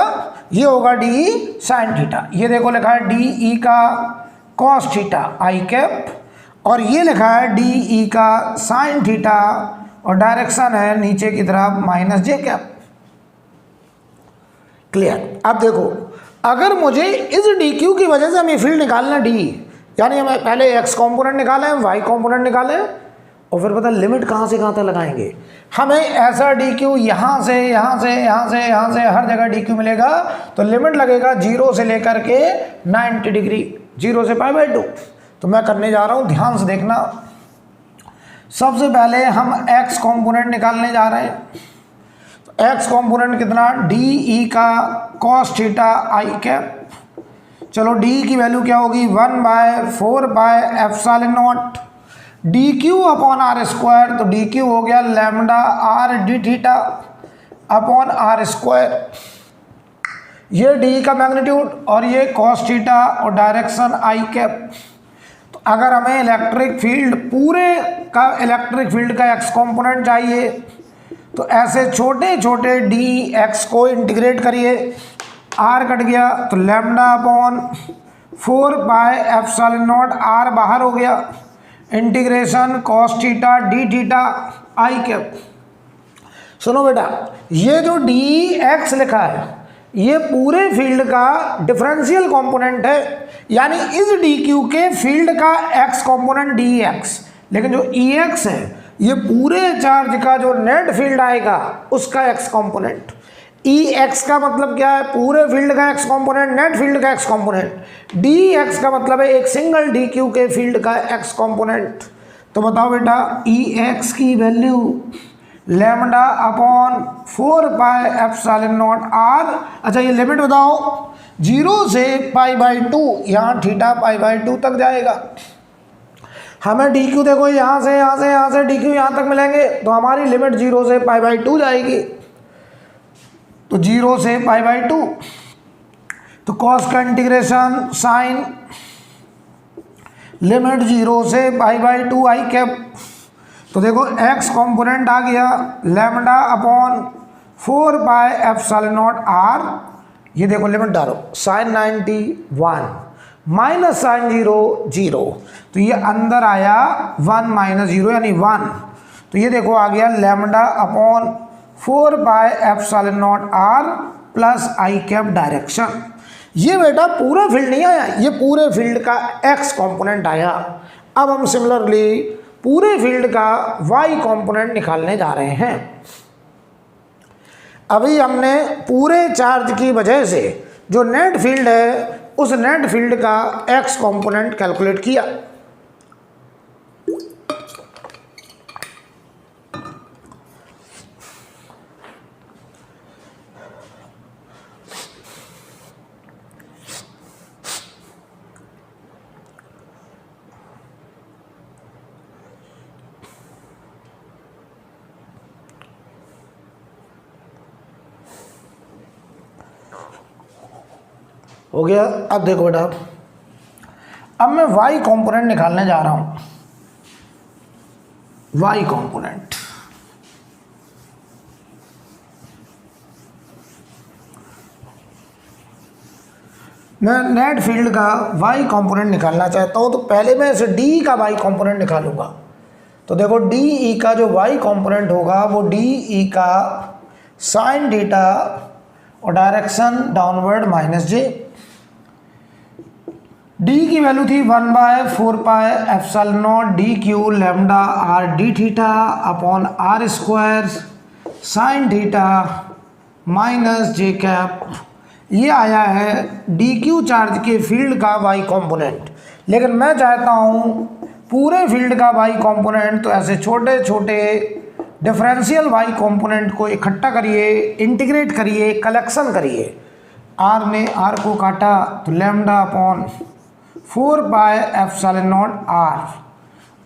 ये होगा डी साइन थीटा। ये देखो लिखा है डी ई का कॉस थीटा आई कैप, और ये लिखा है डी ई का साइन थीटा, और डायरेक्शन है नीचे की तरफ माइनस जे कैप। क्लियर। अब देखो, अगर मुझे इस डी क्यू की वजह से हमें फील्ड निकालना डी, यानी हमें पहले एक्स कॉम्पोनेंट निकाले, वाई कॉम्पोनेंट निकाले, और फिर पता लिमिट कहाँ से कहाँ तक लगाएंगे। हमें ऐसा डी क्यू यहाँ से यहाँ से यहाँ से यहाँ से हर जगह डी क्यू मिलेगा, तो लिमिट लगेगा 0 से लेकर के 90 डिग्री, 0 से π/2। तो मैं करने जा रहा हूँ, ध्यान से देखना। सबसे पहले हम एक्स कॉम्पोनेंट निकालने जा रहे हैं। तो एक्स कॉम्पोनेंट कितना, डी ई का कॉस थीटा आई कैप। चलो डी की वैल्यू क्या होगी, 1/4πε0 D Q upon R square. तो डी क्यू हो गया lambda R D theta upon R square. ये डी का मैग्नीट्यूड और ये कॉस थीटा और डायरेक्शन आई कैप। तो अगर हमें इलेक्ट्रिक फील्ड पूरे का इलेक्ट्रिक फील्ड का एक्स कंपोनेंट चाहिए, तो ऐसे छोटे छोटे डी एक्स को इंटीग्रेट करिए। आर कट गया तो लैम्डा अपॉन 4πε0 आर बाहर हो गया, integration cos theta D theta I cap. सुनो बेटा, ये जो डी एक्स लिखा है ये पूरे फील्ड का डिफरेंशियल कंपोनेंट है, यानी इस डी क्यू के फील्ड का एक्स कंपोनेंट डी एक्स। लेकिन जो ई एक्स है ये पूरे चार्ज का जो नेट फील्ड आएगा उसका एक्स कंपोनेंट। ई एक्स का मतलब क्या है, पूरे फील्ड का एक्स कंपोनेंट, नेट फील्ड का एक्स कंपोनेंट। डी एक्स का मतलब है एक सिंगल डी क्यू के फील्ड का एक्स कंपोनेंट। तो बताओ बेटा, ई एक्स की वैल्यू लैम्डा अपॉन 4πε0 आर। अच्छा ये लिमिट बताओ, 0 से π/2, यहाँ थीटा π/2 तक जाएगा। हमें डी क्यू देखो यहाँ से यहाँ से यहाँ से डी क्यू यहाँ तक मिलेंगे, तो हमारी लिमिट 0 से π/2 जाएगी। तो 0 से π/2, तो कॉस का इंटीग्रेशन साइन लिमिट 0 से π/2 आई कैप। तो देखो एक्स कंपोनेंट आ गया लैम्डा अपॉन 4πε0 आर। ये देखो लिमिट डालो, साइन 91 माइनस साइन 0 0, तो ये अंदर आया 1 माइनस 0 यानी 1। तो ये देखो आ गया lambda upon 4πε0 R plus I cap direction. ये बेटा पूरा फील्ड नहीं आया, ये पूरे फील्ड का एक्स कंपोनेंट आया। अब हम सिमिलरली पूरे फील्ड का वाई कंपोनेंट निकालने जा रहे हैं। अभी हमने पूरे चार्ज की वजह से जो नेट फील्ड है उस नेट फील्ड का एक्स कंपोनेंट कैलकुलेट किया। हो गया। अब देखो बेटा, अब मैं y कंपोनेंट निकालने जा रहा हूं। y कंपोनेंट, मैं नेट फील्ड का y कंपोनेंट निकालना चाहता हूं, तो पहले मैं इसे d का y कंपोनेंट निकालूंगा। तो देखो डी ई का जो y कंपोनेंट होगा वो डी ई का साइन थीटा और direction downward minus J. D की वैल्यू थी 1/4πε0 D Q lambda R D theta upon R square sine theta minus J cap. ये आया है डी क्यू चार्ज के फील्ड का वाई कंपोनेंट। लेकिन मैं चाहता हूँ पूरे फील्ड का वाई कंपोनेंट, तो ऐसे छोटे छोटे डिफरेंशियल वाई कंपोनेंट को इकट्ठा करिए, इंटीग्रेट करिए, कलेक्शन करिए। आर ने आर को काटा तो लैम्डा अपॉन 4πε0 आर,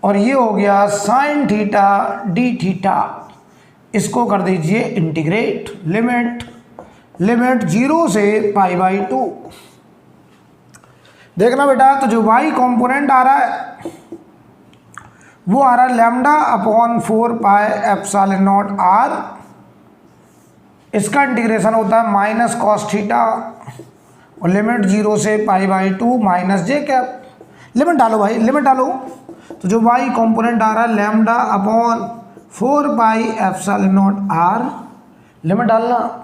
और ये हो गया साइन थीटा डी थीटा। इसको कर दीजिए इंटीग्रेट, लिमिट 0 से π/2। देखना बेटा, तो जो y कंपोनेंट आ रहा है वो आ रहा है लैम्डा अपॉन 4πε0 आर इसका इंटीग्रेशन होता है माइनस कॉस थीटा और लिमिट 0 से π/2 माइनस जे कैप। लिमिट डालो भाई, लिमिट डालो। तो जो y कंपोनेंट आ रहा है लैम्डा अपॉन 4πε0r, लिमिट डालना।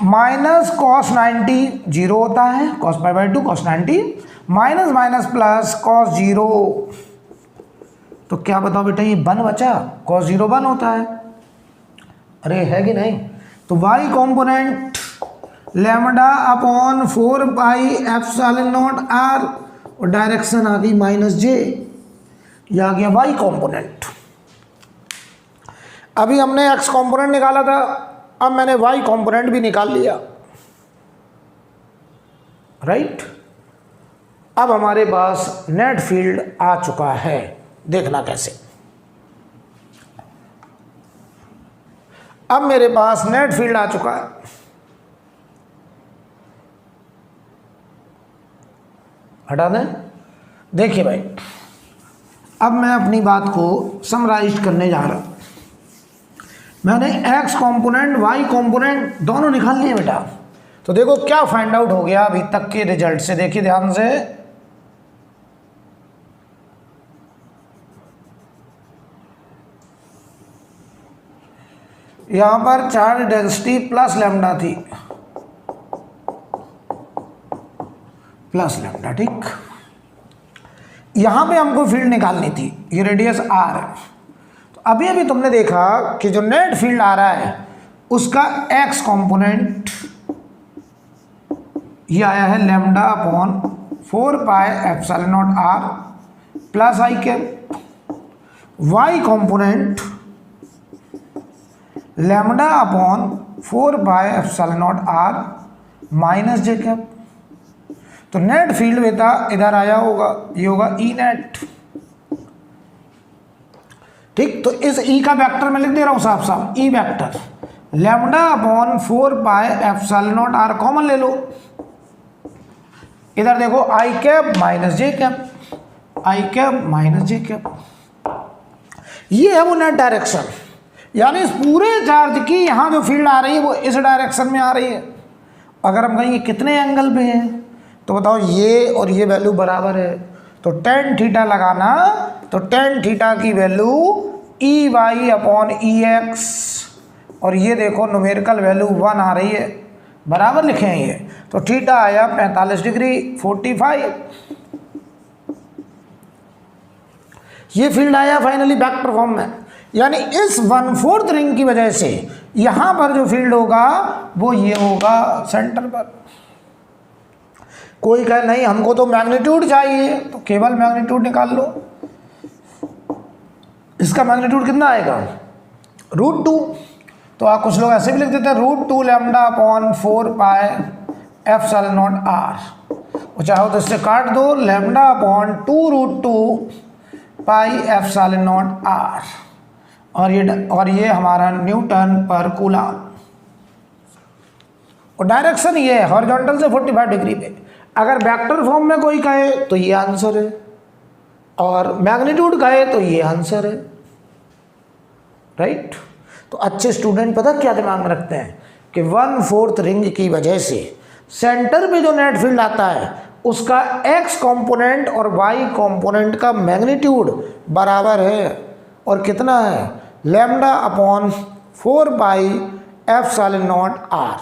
माइनस कॉस 90 0 होता है, cos π/2 cos 90, minus minus plus cos 0, तो क्या बताओ बेटा ये 1 बचा, कॉस 0 1 होता है, अरे है कि नहीं। तो y component lambda upon 4πε0r और डायरेक्शन आ गई माइनस जे, ये आ गया y कंपोनेंट। अभी हमने x कंपोनेंट निकाला था, अब मैंने y कंपोनेंट भी निकाल लिया, राइट। अब हमारे पास नेट फील्ड आ चुका है, देखना कैसे। अब मेरे पास नेट फील्ड आ चुका है, हटा दें। देखिए भाई, अब मैं अपनी बात को समराइज करने जा रहा हूं। मैंने x कंपोनेंट y कंपोनेंट दोनों निकाल लिए बेटा। तो देखो क्या फाइंड आउट हो गया अभी तक के रिजल्ट से, देखिए ध्यान से। यहां पर चार्ज डेंसिटी प्लस लैम्डा थी, प्लस लैम्डा, ठीक। यहां पे हमको फील्ड निकालनी थी, ये रेडियस r है। तो अभी अभी तुमने देखा कि जो नेट फील्ड आ रहा है उसका x कंपोनेंट ये आया है lambda upon 4πε0r plus I cap. y component lambda upon 4πε0r minus J cap. तो नेट फील्ड बेटा इधर आया होगा, ये होगा ई नेट, ठीक। तो इस ई का वेक्टर मैं लिख दे रहा हूं साफ साफ, E vector lambda upon 4πε0r common ले लो। इधर देखो आई कैप माइनस जे कैप, आई कैप माइनस जे कैप, ये है वो नेट डायरेक्शन। यानी इस पूरे चार्ज की यहां जो फील्ड आ रही है वो इस डायरेक्शन में आ रही है। अगर हम कहें ये कितने एंगल पे है, तो बताओ ये और ये वैल्यू बराबर है, तो tan थीटा लगाना, तो tan थीटा की वैल्यू ई वाई अपॉन ई एक्स, और ये देखो न्यूमेरिकल वैल्यू 1 आ रही है, बराबर लिखे हैं ये। तो थीटा आया 45 डिग्री 45। ये फील्ड आया फाइनली वेक्टर फॉर्म में। यानी इस 1/4 रिंग की वजह से यहां पर जो फील्ड होगा वो ये होगा सेंटर पर। कोई कहे नहीं हमको तो मैग्नीट्यूड चाहिए, तो केवल मैग्नीट्यूड निकाल लो। इसका मैग्नीट्यूड कितना आएगा, √2। तो आप कुछ लोग ऐसे भी लिख देते हैं √2 लैम्डा अपॉन 4πε0r, और चाहो तो इससे काट दो, लैम्डा अपॉन 2√2 πε0r, और ये हमारा न्यूटन पर कूलम। और डायरेक्शन ये है हॉरिजॉन्टल से 45 डिग्री पे। अगर वेक्टर फॉर्म में कोई कहे तो ये आंसर है, और मैग्नीट्यूड कहे तो ये आंसर है, राइट। तो अच्छे स्टूडेंट पता क्या दिमाग में रखते हैं कि 1/4 रिंग की वजह से सेंटर पे जो नेट फील्ड आता है उसका x कंपोनेंट और y कंपोनेंट का मैग्नीट्यूड बराबर है, और कितना है, लैम्डा अपॉन 4πε0r।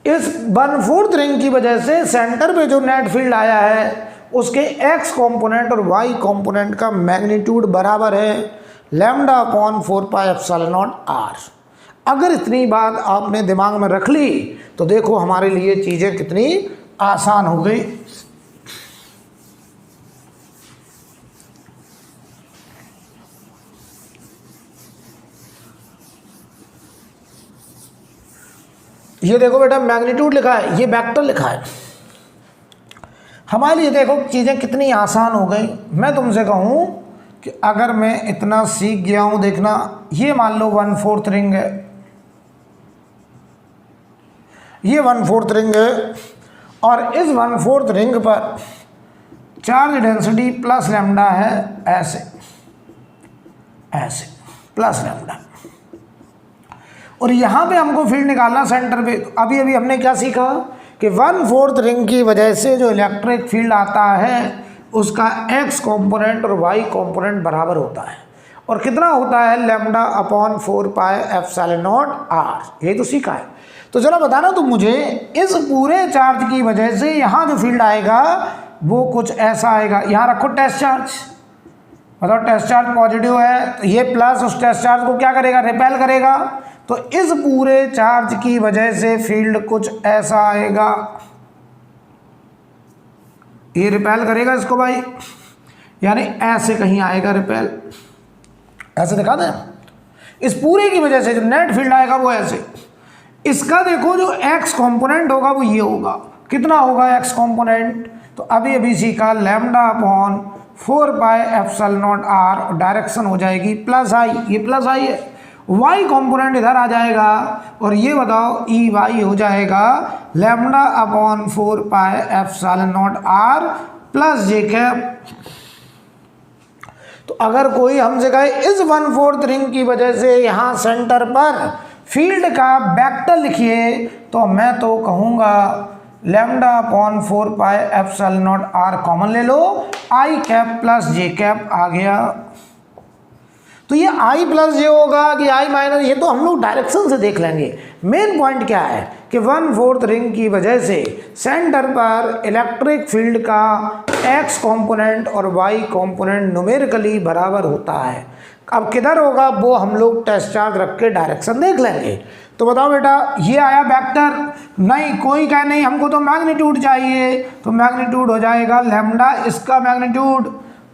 इस 1/4 रिंग की वजह से सेंटर पे जो नेट फील्ड आया है उसके x कंपोनेंट और y कंपोनेंट का मैग्नीट्यूड बराबर है लैम्डा अपॉन 4πε0r। अगर इतनी बात आपने दिमाग में रख ली तो देखो हमारे लिए चीज़ें कितनी आसान हो गई। ये देखो बेटा मैग्नीट्यूड लिखा है, ये वेक्टर लिखा है। हमारे लिए देखो चीज़ें कितनी आसान हो गई। मैं तुमसे कहूँ कि अगर मैं इतना सीख गया हूँ, देखना ये मान लो 1/4 रिंग है, ये 1/4 रिंग है, और इस 1/4 रिंग पर चार्ज डेंसिटी प्लस लैम्डा है, ऐसे ऐसे प्लस लैम्डा। और यहाँ पे हमको फील्ड निकालना सेंटर पे। तो अभी अभी हमने क्या सीखा कि 1/4 रिंग की वजह से जो इलेक्ट्रिक फील्ड आता है उसका x कंपोनेंट और y कंपोनेंट बराबर होता है, और कितना होता है λ/4πε0r। ये तो सीखा है। तो जरा बताना तुम मुझे, इस पूरे चार्ज की वजह से यहाँ जो फील्ड आएगा वो कुछ ऐसा आएगा। यहाँ रखो टेस्ट चार्ज, मतलब टेस्ट चार्ज पॉजिटिव है तो ये प्लस उस टेस्ट चार्ज को क्या करेगा, रिपेल करेगा। तो इस पूरे चार्ज की वजह से फील्ड कुछ ऐसा आएगा, ये रिपेल करेगा इसको भाई, यानी ऐसे कहीं आएगा रिपेल, ऐसे दिखा दें। इस पूरे की वजह से जो नेट फील्ड आएगा वो ऐसे। इसका देखो जो x कंपोनेंट होगा वो ये होगा, कितना होगा x कंपोनेंट, तो अभी अभी सीखा λ/4πε0r, डायरेक्शन हो जाएगी प्लस आई, ये प्लस आई है। y कंपोनेंट इधर आ जाएगा और ये बताओ ई वाई हो जाएगा λ/4πε0r प्लस जे कैप। तो अगर कोई हमसे कहे इस 1/4 रिंग की वजह से यहाँ सेंटर पर फील्ड का वेक्टर लिखिए, तो मैं तो कहूँगा λ/4πε0r कॉमन ले लो, आई कैप प्लस जे कैप आ गया। तो ये आई प्लस जे होगा कि आई माइनस, ये तो हम लोग डायरेक्शन से देख लेंगे। मेन पॉइंट क्या है कि 1/4 रिंग की वजह से सेंटर पर इलेक्ट्रिक फील्ड का x कंपोनेंट और y कंपोनेंट न्यूमेरिकली बराबर होता है। अब किधर होगा वो हम लोग टेस्ट चार्ज रख के डायरेक्शन देख लेंगे। तो बताओ बेटा, ये आया वेक्टर, नहीं कोई कहे नहीं हमको तो मैग्नीट्यूड चाहिए, तो मैग्नीट्यूड हो जाएगा लैम्डा, इसका मैग्नीट्यूड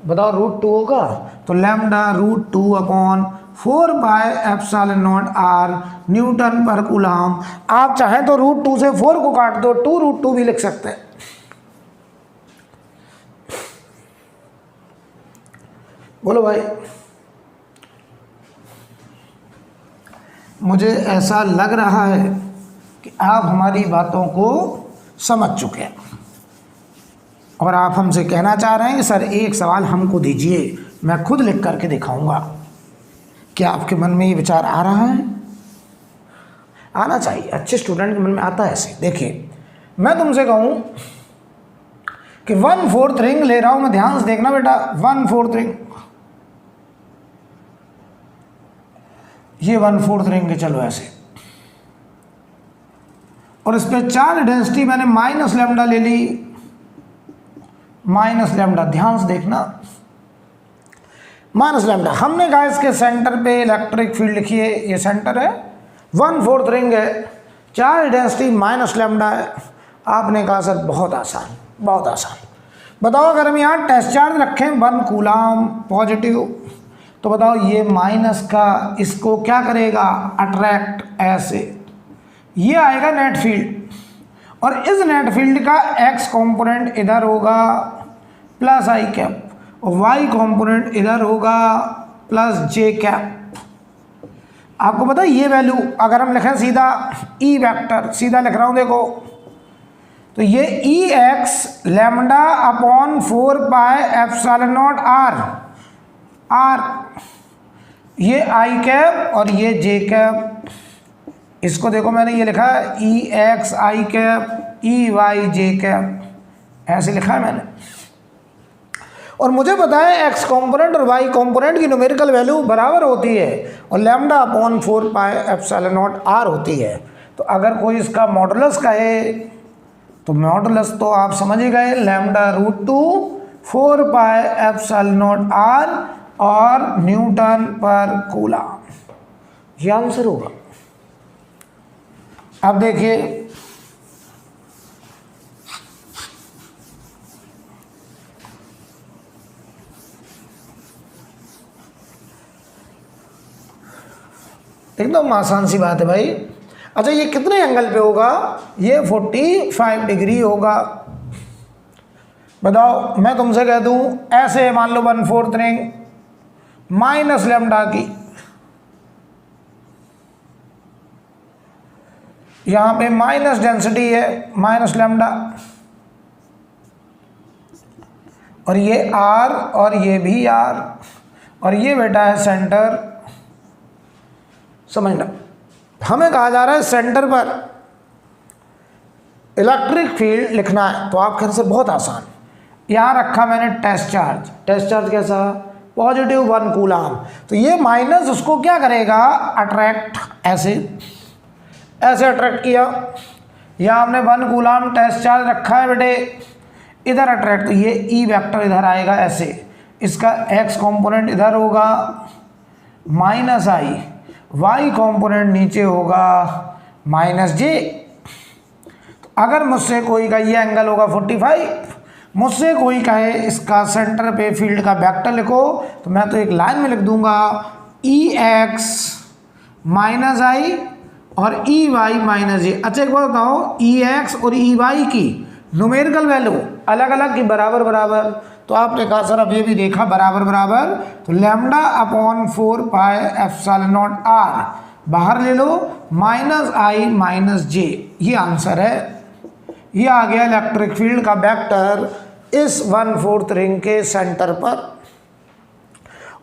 बताओ √2 होगा, तो λ√2/4πε0r न्यूटन पर कूलम। आप चाहें तो √2 से 4 को काट दो, 2√2 भी लिख सकते हैं। बोलो भाई, मुझे ऐसा लग रहा है कि आप हमारी बातों को समझ चुके हैं और आप हमसे कहना चाह रहे हैं कि सर एक सवाल हमको दीजिए, मैं खुद लिख करके दिखाऊंगा। क्या आपके मन में ये विचार आ रहा है? आना चाहिए, अच्छे स्टूडेंट के मन में आता है ऐसे। देखिए, मैं तुमसे कहूँ कि 1/4 रिंग ले रहा हूँ मैं, ध्यान से देखना बेटा, 1/4 रिंग, ये 1/4 रिंग है, चलो ऐसे, और इस पर चार्ज डेंसिटी मैंने माइनस लैम्डा ले ली, माइनस लैम्डा, ध्यान से देखना, माइनस लैम्डा। हमने कहा इसके सेंटर पे इलेक्ट्रिक फील्ड लिखी है, ये सेंटर है, 1/4 रिंग है, चार्ज डेंसिटी माइनस लैम्डा है। आपने कहा सर बहुत आसान, बहुत आसान। बताओ अगर हम यहाँ टेस्ट चार्ज रखें 1 कूलम पॉजिटिव, तो बताओ ये माइनस का इसको क्या करेगा, अट्रैक्ट, ऐसे, ये आएगा नेट फील्ड, और इस नेट फील्ड का x कंपोनेंट इधर होगा प्लस आई कैप, और y कंपोनेंट इधर होगा प्लस जे कैप। आपको पता है ये वैल्यू अगर हम लिखें सीधा ई वेक्टर, सीधा लिख रहा हूँ देखो, तो ये ई एक्स λ/4πε0r, आर, ये आई कैप और ये जे कैप। इसको देखो मैंने ये लिखा है ई x I cap E Y J cap, ऐसे लिखा है मैंने। और मुझे पता है एक्स कंपोनेंट और वाई कंपोनेंट की न्यूमेरिकल वैल्यू बराबर होती है और λ/4πε0r होती है। तो अगर कोई इसका मॉडुलस कहे तो मॉडुलस तो आप समझ ही गए, λ√2/4πε0r और न्यूटन पर कूलम, ये आंसर होगा। अब देखिए, एकदम आसान सी बात है भाई। अच्छा, ये कितने एंगल पे होगा, ये 45 डिग्री होगा। बताओ मैं तुमसे कह दूं ऐसे, मान लो 1/4 रिंग माइनस लैम्डा की, यहाँ पे माइनस डेंसिटी है, माइनस लैम्डा, और ये आर और ये भी आर, और ये बेटा है सेंटर, समझना। हमें कहा जा रहा है सेंटर पर इलेक्ट्रिक फील्ड लिखना है, तो आप कहें सर बहुत आसान, यहाँ रखा मैंने टेस्ट चार्ज कैसा, +1 कूलाम, तो ये माइनस उसको क्या करेगा, अट्रैक्ट, ऐसे अट्रैक्ट किया, यहाँ हमने 1 कूलाम टेस्ट चार्ज रखा है बेटे, इधर अट्रैक्ट, तो ये ई वेक्टर इधर आएगा ऐसे, इसका एक्स कंपोनेंट इधर होगा -i, वाई कंपोनेंट नीचे होगा -j। तो अगर मुझसे कोई का ये एंगल होगा 45, मुझसे कोई कहे इसका सेंटर पे फील्ड का वेक्टर लिखो, तो मैं तो एक लाइन में लिख दूंगा ex -i और ey -j। अच्छा एक बात बताओ, ex और ey की न्यूमेरिकल वैल्यू अलग अलग की बराबर बराबर, तो आपने कहा सर अब ये भी देखा बराबर बराबर, तो λ/4 पाई ε0 r बाहर ले लो -i -j, ये आंसर है। ये आ गया इलेक्ट्रिक फील्ड का वेक्टर इस 1/4 रिंग के सेंटर पर।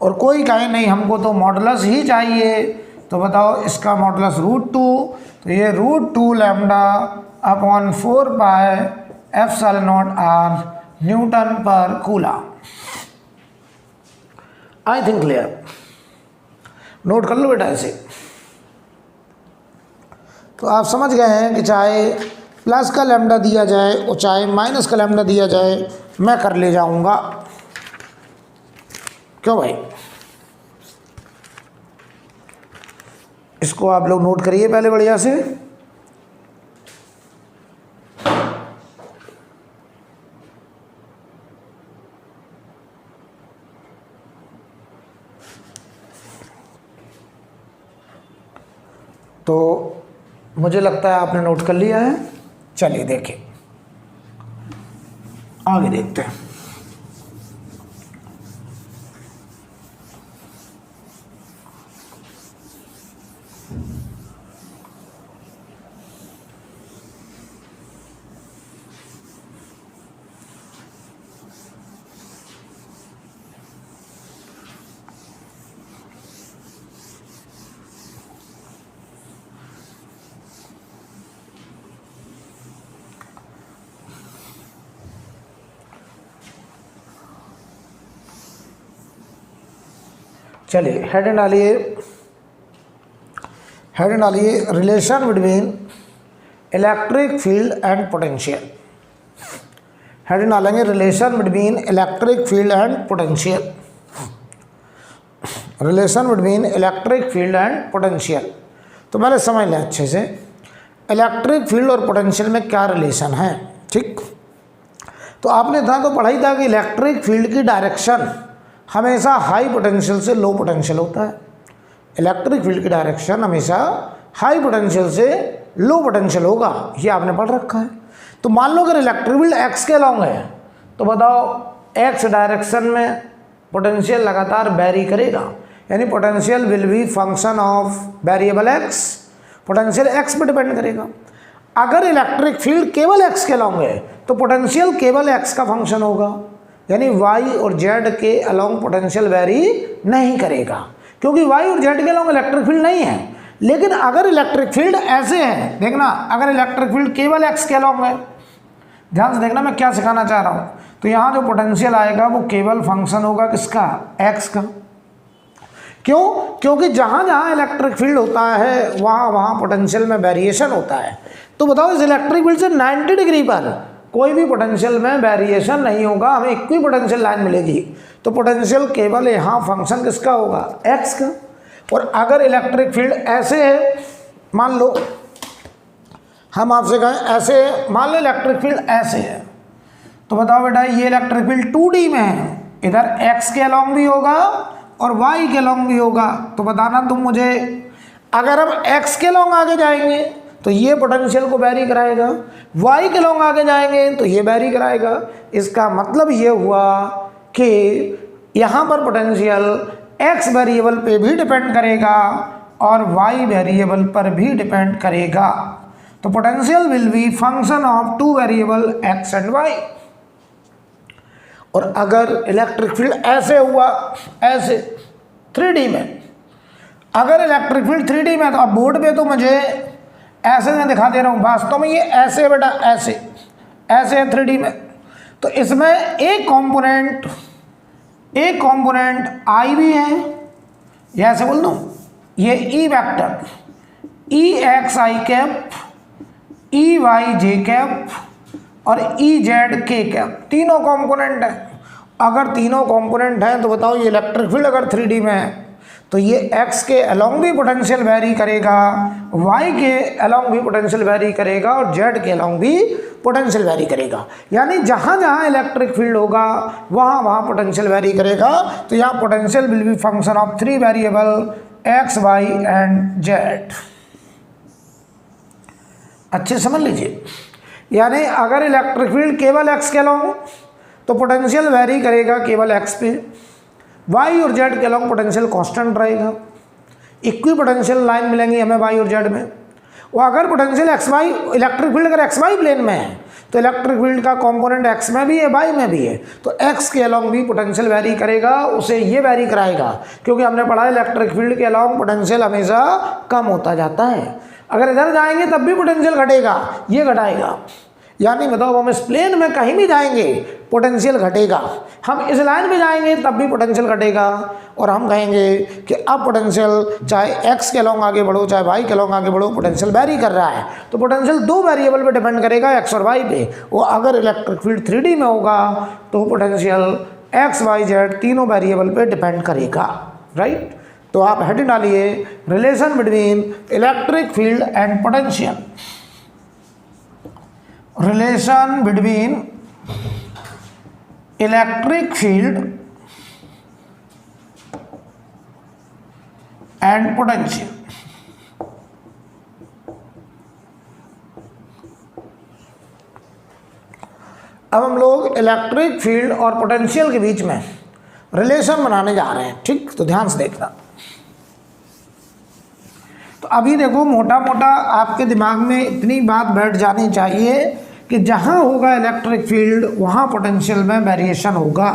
और कोई कहे नहीं हमको तो मॉडुलस ही चाहिए, तो बताओ इसका मॉडुलस √2, तो ये √2 λ/4 पाई ε0 r न्यूटन पर coulomb. I think clear, note कर लो बेटा ऐसे। तो आप समझ गए हैं कि चाहे प्लस का लैम्डा दिया जाए और चाहे माइनस का लैम्डा दिया जाए, मैं कर ले जाऊंगा, क्यों भाई। इसको आप लोग नोट करिए पहले बढ़िया से। तो मुझे लगता है आपने नोट कर लिया है। चलिए देखें, आगे देखते हैं। चलिए हेड डालिए, relation between electric field and potential. Head डालेंगे relation between electric field and potential, relation between electric field and potential. तो पहले समझ लें अच्छे से इलेक्ट्रिक फील्ड और पोटेंशियल में क्या रिलेशन है। ठीक, तो आपने था तो पढ़ा ही था कि इलेक्ट्रिक फील्ड की डायरेक्शन हमेशा हाई पोटेंशियल से लो पोटेंशियल होता है। इलेक्ट्रिक फील्ड की डायरेक्शन हमेशा हाई पोटेंशियल से लो पोटेंशियल होगा, ये आपने पढ़ रखा है। तो मान लो अगर इलेक्ट्रिक फील्ड एक्स के अलॉन्ग है, तो बताओ एक्स डायरेक्शन में पोटेंशियल लगातार वेरी करेगा, यानी potential will be function of variable x, potential x पर डिपेंड करेगा। अगर इलेक्ट्रिक फील्ड केवल एक्स के अलॉन्ग है, तो पोटेंशियल केवल एक्स का फंक्शन होगा, यानी वाई और जेड के अलॉन्ग पोटेंशियल वेरी नहीं करेगा, क्योंकि वाई और जेड के अलॉन्ग इलेक्ट्रिक फील्ड नहीं है। लेकिन अगर इलेक्ट्रिक फील्ड ऐसे है, देखना अगर इलेक्ट्रिक फील्ड केवल एक्स के अलॉन्ग है, ध्यान से देखना मैं क्या सिखाना चाह रहा हूँ, तो यहाँ जो पोटेंशियल आएगा वो केवल फंक्शन होगा किसका, एक्स का। क्यों? क्योंकि जहाँ जहाँ इलेक्ट्रिक फील्ड होता है वहाँ वहाँ पोटेंशियल में वेरिएशन होता है। तो बताओ इस इलेक्ट्रिक फील्ड से 90 डिग्री पर कोई भी पोटेंशियल में वेरिएशन नहीं होगा, हमें एक ही पोटेंशियल लाइन मिलेगी। तो पोटेंशियल केवल यहाँ फंक्शन किसका होगा, एक्स का। और अगर इलेक्ट्रिक फील्ड ऐसे है, मान लो हम आपसे कहें ऐसे, मान लो इलेक्ट्रिक फील्ड ऐसे है, तो बताओ बेटा ये इलेक्ट्रिक फील्ड 2D में है, इधर एक्स के अलॉन्ग भी होगा और वाई के अलॉन्ग भी होगा। तो बताना तुम मुझे, अगर हम एक्स के अलॉन्ग आगे जाएंगे तो ये पोटेंशियल को वेरी कराएगा, वाई के अलॉन्ग आगे जाएंगे तो ये वेरी कराएगा। इसका मतलब ये हुआ कि यहाँ पर पोटेंशियल एक्स वेरिएबल पे भी डिपेंड करेगा और वाई वेरिएबल पर भी डिपेंड करेगा। तो potential will be function of 2 variable X and Y. और अगर इलेक्ट्रिक फील्ड ऐसे हुआ, ऐसे 3D में, अगर इलेक्ट्रिक फील्ड 3D में, तो अब बोर्ड पे तो मुझे ऐसे मैं दिखा दे रहा हूँ, वास्तव में ये ऐसे है बेटा, ऐसे ऐसे है 3D में। तो इसमें एक कंपोनेंट आई भी है, या ऐसे बोल दूँ, ये E vector E x I cap, E Y J cap और ई जेड के कैप, तीनों कंपोनेंट है। अगर तीनों कंपोनेंट हैं तो बताओ, ये इलेक्ट्रिक फील्ड अगर 3D में है तो ये x के अलोंग भी पोटेंशियल वेरी करेगा, y के अलोंग भी पोटेंशियल वेरी करेगा और z के अलोंग भी पोटेंशियल वेरी करेगा। यानी जहाँ जहाँ इलेक्ट्रिक फील्ड होगा वहाँ वहाँ पोटेंशियल वेरी करेगा। तो यहाँ potential will be function of 3 variable x, y and z। अच्छे समझ लीजिए, यानी अगर इलेक्ट्रिक फील्ड केवल x के अलोंग तो पोटेंशियल वेरी करेगा केवल x पे, y और z के अलोंग पोटेंशियल कांस्टेंट रहेगा। इक्वी पोटेंशियल लाइन मिलेंगी हमें y और z में। वो अगर पोटेंशियल एक्स वाई, इलेक्ट्रिक फील्ड अगर एक्स वाई प्लेन में है तो इलेक्ट्रिक फील्ड का कंपोनेंट x में भी है, y में भी है, तो x के अलोंग भी पोटेंशियल वेरी करेगा, उसे ये वेरी कराएगा, क्योंकि हमने पढ़ा है इलेक्ट्रिक फील्ड के अलोंग पोटेंशियल हमेशा कम होता जाता है। अगर इधर जाएंगे तब भी पोटेंशियल घटेगा, ये घटाएगा। यानी बताओ, हम इस प्लेन में कहीं भी जाएंगे पोटेंशियल घटेगा, हम इस लाइन में जाएंगे तब भी पोटेंशियल घटेगा। और हम कहेंगे कि अब पोटेंशियल चाहे x के अलोंग आगे बढ़ो चाहे y के अलोंग आगे बढ़ो, पोटेंशियल वेरी कर रहा है। तो पोटेंशियल दो वेरिएबल पे डिपेंड करेगा, x और y पे। वो अगर इलेक्ट्रिक फील्ड 3D में होगा तो पोटेंशियल x, y, z तीनों वेरिएबल पे डिपेंड करेगा, राइट। तो आप हेडिंग डालिए, relation between electric field and potential. Relation between electric field and potential. अब हम लोग इलेक्ट्रिक फील्ड और पोटेंशियल के बीच में रिलेशन बनाने जा रहे हैं, ठीक। तो ध्यान से देखना। तो अभी देखो, मोटा मोटा आपके दिमाग में इतनी बात बैठ जानी चाहिए कि जहाँ होगा इलेक्ट्रिक फील्ड वहाँ पोटेंशियल में वेरिएशन होगा,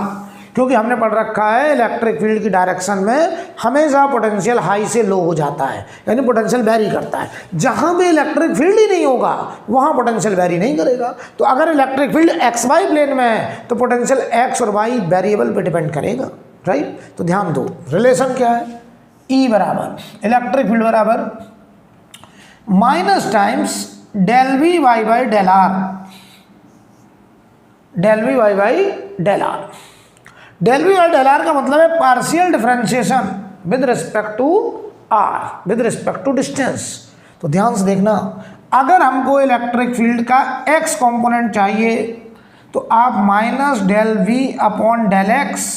क्योंकि हमने पढ़ रखा है इलेक्ट्रिक फील्ड की डायरेक्शन में हमेशा पोटेंशियल हाई से लो हो जाता है, यानी पोटेंशियल वेरी करता है। जहाँ भी इलेक्ट्रिक फील्ड ही नहीं होगा वहाँ पोटेंशियल वेरी नहीं करेगा। तो अगर electric field X Y plane में है तो पोटेंशियल एक्स और वाई वेरिएबल पे डिपेंड करेगा, राइट। तो ध्यान दो, रिलेशन क्या है, E बराबर इलेक्ट्रिक फील्ड बराबर minus times del V Y by del R, del V Y by del R. Del V by del R का मतलब है partial differentiation with respect to R, with respect to distance. तो ध्यान से देखना, अगर हमको इलेक्ट्रिक फील्ड का x कंपोनेंट चाहिए तो आप minus del V upon del X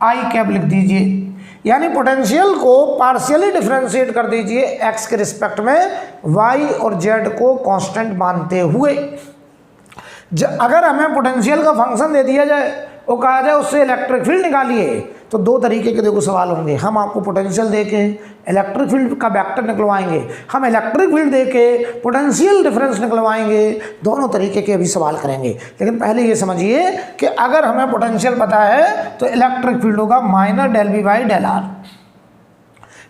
I cap लिख दीजिए, यानी पोटेंशियल को पार्शियली डिफरेंशिएट कर दीजिए x के रिस्पेक्ट में, y और z को कांस्टेंट मानते हुए। अगर हमें पोटेंशियल का फंक्शन दे दिया जाए और कहा जाए उससे इलेक्ट्रिक फील्ड निकालिए, तो दो तरीके के देखो सवाल होंगे। हम आपको पोटेंशियल देके इलेक्ट्रिक फील्ड का वेक्टर निकलवाएंगे, हम इलेक्ट्रिक फील्ड देके पोटेंशियल डिफरेंस निकलवाएंगे, दोनों तरीके के भी सवाल करेंगे। लेकिन पहले ये समझिए कि अगर हमें पोटेंशियल पता है तो इलेक्ट्रिक फील्ड होगा minus del V by del are.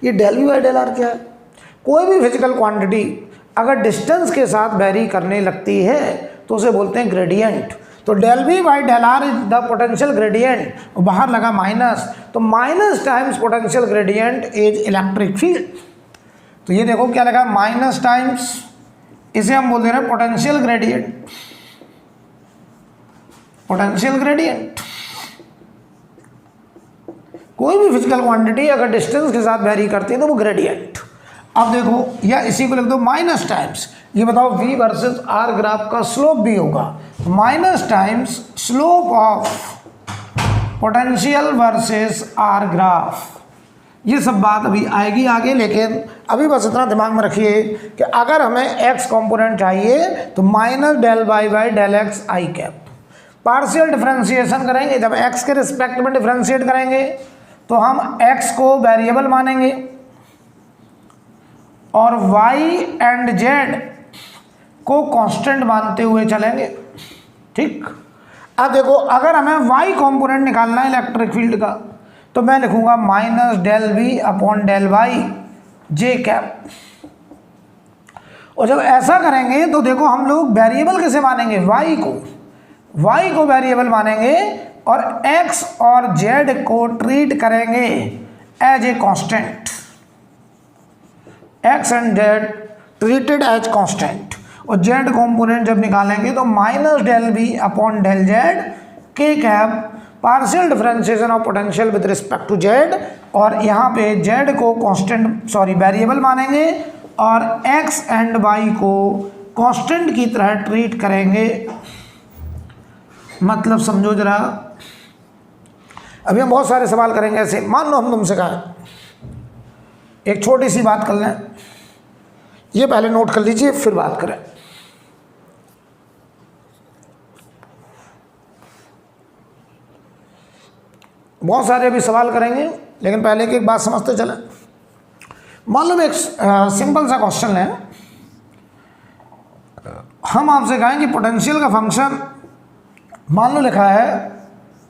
ये del V by del R क्या है? कोई भी फिजिकल क्वांटिटी अगर डिस्टेंस के साथ वेरी करने लगती है तो उसे बोलते हैं ग्रेडियंट। तो del V by del R is the potential gradient, बाहर लगा माइनस, तो minus times potential gradient is electric field. तो ये देखो क्या लगा, माइनस टाइम्स, इसे हम बोल दे रहे हैं पोटेंशियल ग्रेडियंट, पोटेंशियल ग्रेडियंट। कोई भी फिजिकल क्वांटिटी अगर डिस्टेंस के साथ वेरी करती है तो वो ग्रेडियंट। अब देखो, या इसी को लिख दो माइनस टाइम्स, ये बताओ v वर्सेस r ग्राफ का स्लोप भी होगा, minus times slope of potential versus r graph. ये सब बात अभी आएगी आगे, लेकिन अभी बस इतना दिमाग में रखिए कि अगर हमें x कंपोनेंट चाहिए तो minus del Y by del X I cap. Partial differentiation करेंगे, जब x के रिस्पेक्ट में डिफरेंशिएट करेंगे तो हम x को वेरिएबल मानेंगे और y एंड z को कांस्टेंट मानते हुए चलेंगे, ठीक। अब देखो, अगर हमें y कंपोनेंट निकालना है इलेक्ट्रिक फील्ड का तो मैं लिखूंगा minus del v upon del y J cap. और जब ऐसा करेंगे तो देखो हम लोग वेरिएबल कैसे मानेंगे, y को वेरिएबल मानेंगे और x और z को ट्रीट करेंगे as a constant, x and z treated as constant. और z कंपोनेंट जब निकालेंगे तो minus del B upon del Z K cap partial differentiation of potential with respect to z, और यहाँ पे z को कांस्टेंट वेरिएबल मानेंगे और x एंड y को कांस्टेंट की तरह ट्रीट करेंगे। मतलब समझो जरा, अभी हम बहुत सारे सवाल करेंगे ऐसे। मान लो हम तुमसे कहा, एक छोटी सी बात कर लें, ये पहले नोट कर लीजिए फिर बात करें। बहुत सारे अभी सवाल करेंगे, लेकिन पहले एक बात समझते चलें। मान लो एक सिंपल सा क्वेश्चन है, हम आपसे कहें कि पोटेंशियल का फंक्शन मान लो लिखा है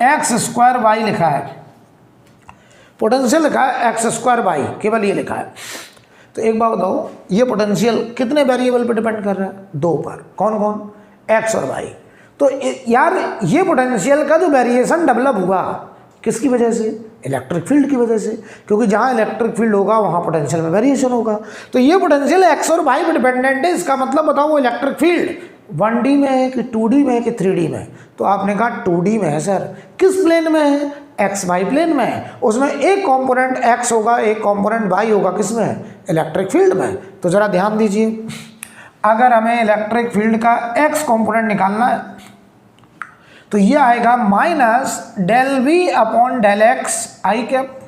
एक्स स्क्वायर वाई लिखा है, पोटेंशियल लिखा है एक्स स्क्वायर वाई, केवल ये लिखा है। तो एक बात बताओ, ये पोटेंशियल कितने वेरिएबल पर डिपेंड कर रहा है? दो पर। कौन कौन? एक्स और वाई। तो यार ये पोटेंशियल का जो वेरिएशन डेवलप हुआ किसकी वजह से? इलेक्ट्रिक फील्ड की वजह से, क्योंकि जहाँ इलेक्ट्रिक फील्ड होगा वहाँ पोटेंशियल में वेरिएशन होगा। तो ये पोटेंशियल एक्स और वाई पर डिपेंडेंट है। इसका मतलब बताओ वो इलेक्ट्रिक फील्ड 1D में है कि 2D में है कि 3D में? तो आपने कहा 2D में है सर। किस प्लेन में है? एक्स वाई प्लेन में है। उसमें एक कंपोनेंट एक्स होगा, एक कंपोनेंट वाई होगा। किस में? इलेक्ट्रिक फील्ड में। तो ज़रा ध्यान दीजिए, अगर हमें इलेक्ट्रिक फील्ड का एक्स कंपोनेंट निकालना है तो ये आएगा minus del V upon del X I cap.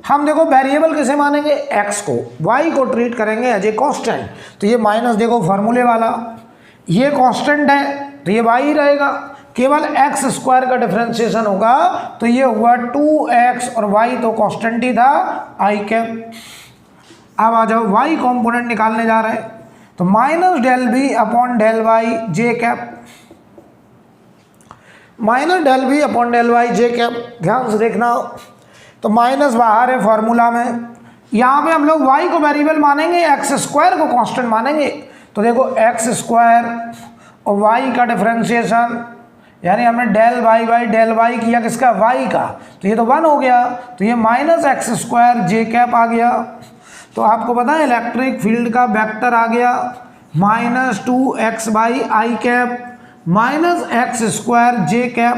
हम देखो वेरिएबल कैसे मानेंगे? एक्स को, वाई को ट्रीट करेंगे एज ए कांस्टेंट। तो ये माइनस देखो फार्मूले वाला, ये कांस्टेंट है तो ये वाई रहेगा, केवल एक्स स्क्वायर का डिफरेंशिएशन होगा तो ये हुआ 2x और y तो कांस्टेंट ही था आई कैप। अब आ जाओ y कंपोनेंट निकालने जा रहे हैं, तो minus del B upon del Y J cap, minus del B upon del Y J cap. ध्यान से देखना, तो माइनस बाहर है फॉर्मूला में, यहाँ पे हम लोग y को वेरिएबल मानेंगे, एक्स स्क्वायर को कांस्टेंट मानेंगे। तो देखो एक्स स्क्वायर और y का डिफरेंशिएशन, यानी हमने del Y by del Y किया किसका? y का, तो ये तो 1 हो गया। तो ये माइनस एक्स स्क्वायर जे कैप आ गया। तो आपको पता है इलेक्ट्रिक फील्ड का वेक्टर आ गया minus 2x by I cap minus x square J cap,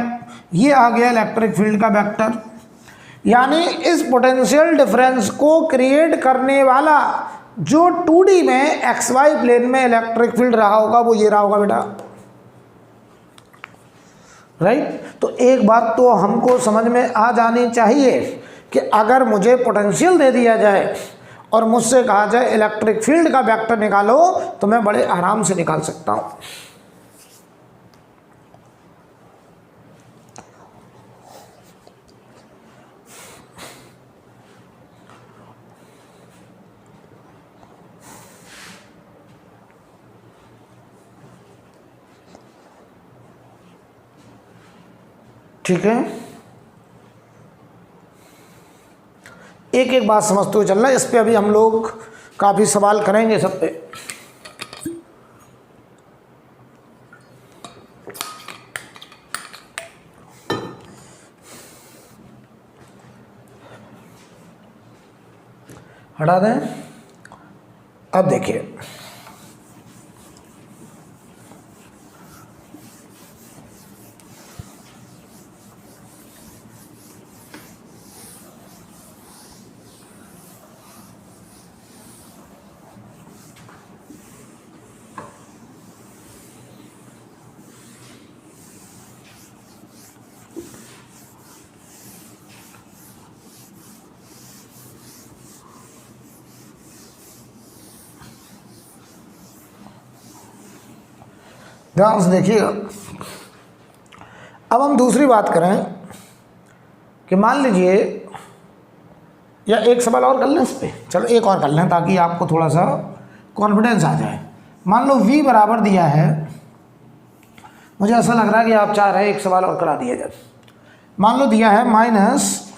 ये आ गया इलेक्ट्रिक फील्ड का वेक्टर। यानी इस पोटेंशियल डिफरेंस को क्रिएट करने वाला जो 2D में एक्स वाई प्लेन में इलेक्ट्रिक फील्ड रहा होगा वो ये रहा होगा बेटा, राइट। तो एक बात तो हमको समझ में आ जानी चाहिए कि अगर मुझे पोटेंशियल दे दिया जाए और मुझसे कहा जाए इलेक्ट्रिक फील्ड का वेक्टर निकालो तो मैं बड़े आराम से निकाल सकता हूं। ठीक है, एक एक बात समझते हुए चलना। इस पे अभी हम लोग काफ़ी सवाल करेंगे सब पे। हटा दें। अब देखिए, ध्यान से देखिएगा। अब हम दूसरी बात करें कि मान लीजिए, या एक सवाल और कर लें इस पर, चलो एक और कर लें ताकि आपको थोड़ा सा कॉन्फिडेंस आ जाए। मान लो v बराबर दिया है, मुझे ऐसा लग रहा है कि आप चाह रहे हैं एक सवाल और करा दिया जाए। मान लो दिया है माइनस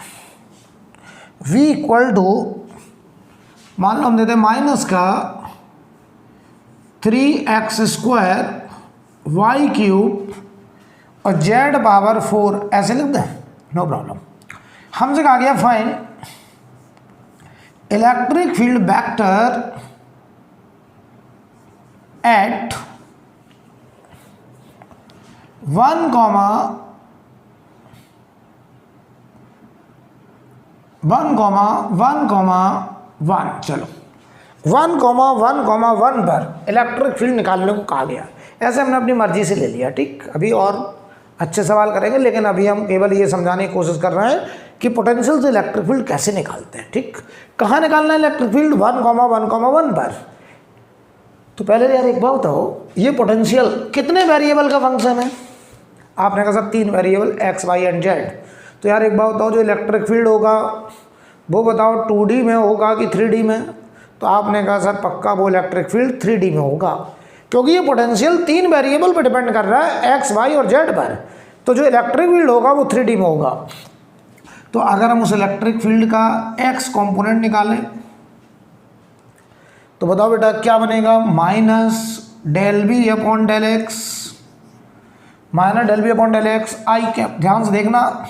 v इक्वल टू मान लो हम देते हैं माइनस का 3x² वाई क्यूब और जेड पावर 4 ऐसे लिख दें, नो प्रॉब्लम। हमसे कहा गया find electric field vector eight 1, 1, चलो 1, 1, 1 पर इलेक्ट्रिक फील्ड निकालने को कहा गया। ऐसे हमने अपनी मर्जी से ले लिया, ठीक। अभी और अच्छे सवाल करेंगे, लेकिन अभी हम केवल ये समझाने की कोशिश कर रहे हैं कि पोटेंशियल से इलेक्ट्रिक फील्ड कैसे निकालते हैं, ठीक। कहाँ निकालना है इलेक्ट्रिक फील्ड? 1, 1, 1 पर। तो पहले यार एक बात बताओ, ये पोटेंशियल कितने वेरिएबल का फंक्शन है? आपने कहा sir 3 variable x, y and z। तो यार एक बात बताओ, जो इलेक्ट्रिक फील्ड होगा वो बताओ 2D में होगा कि 3D में? तो आपने कहा सर पक्का वो इलेक्ट्रिक फील्ड 3D में होगा, क्योंकि ये पोटेंशियल 3 वेरिएबल पर डिपेंड कर रहा है, x, y और z पर। तो जो इलेक्ट्रिक फील्ड होगा वो 3D में होगा। तो अगर हम उस इलेक्ट्रिक फील्ड का x कॉम्पोनेंट निकालें तो बताओ बेटा क्या बनेगा? -∂V/∂x -∂V/∂x आई कैप। ध्यान से देखना,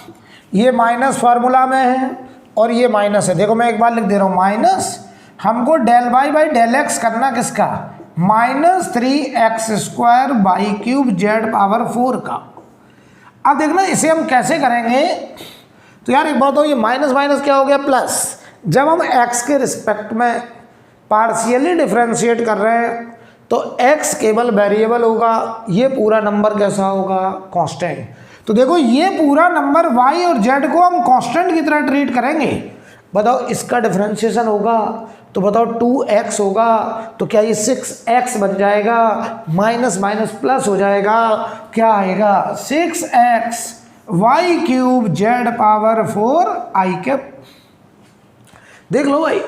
ये माइनस फार्मूला में है और ये माइनस है। देखो मैं एक बार लिख दे रहा हूँ, माइनस हमको ∂y/∂x करना किसका? -3x² by cube Z power 4 का। अब देखना इसे हम कैसे करेंगे। तो यार एक बात हो, ये माइनस माइनस क्या हो गया? प्लस। जब हम x के रिस्पेक्ट में पार्शियली डिफ्रेंशिएट कर रहे हैं तो x केवल वेरिएबल होगा, ये पूरा नंबर कैसा होगा? कांस्टेंट। तो देखो ये पूरा नंबर y और z को हम कांस्टेंट की तरह ट्रीट करेंगे। बताओ इसका डिफ्रेंशिएशन होगा तो बताओ 2x होगा, तो क्या ये 6x बन जाएगा? माइनस माइनस प्लस हो जाएगा, क्या आएगा? 6x Y cube Z power 4 I cap. देख लो भाई,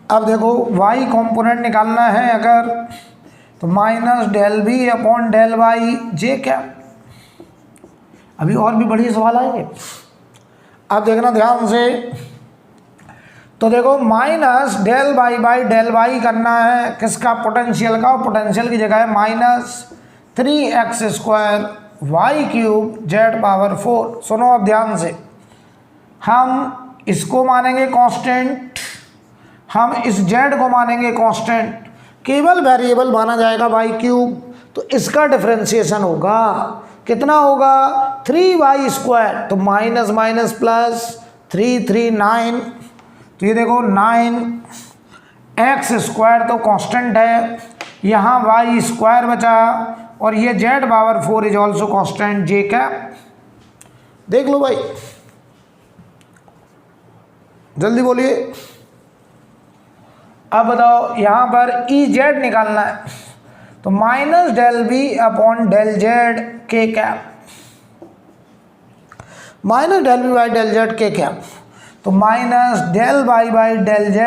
अब देखो y कंपोनेंट निकालना है अगर, तो -∂V/∂y जे कैप। अभी और भी बढ़िया सवाल आएंगे, अब देखना ध्यान से। तो देखो -∂y/∂y करना है किसका? पोटेंशियल का। पोटेंशियल की जगह है -3x² Y cube Z power 4। सुनो अब ध्यान से, हम इसको मानेंगे कांस्टेंट, हम इस जेड को मानेंगे कांस्टेंट, केवल वेरिएबल माना जाएगा वाई क्यूब। तो इसका डिफरेंशिएशन होगा कितना होगा? 3y²। तो माइनस माइनस प्लस 3, 3, 9। तो ये देखो 9x² तो कांस्टेंट है, यहाँ y² बचा और ये Z power 4 is also constant J cap. देख लो भाई, जल्दी बोलिए। अब बताओ यहाँ पर EZ निकालना है, तो -∂V/∂z के कैप, -∂V/∂z के कैप। तो -∂y/∂z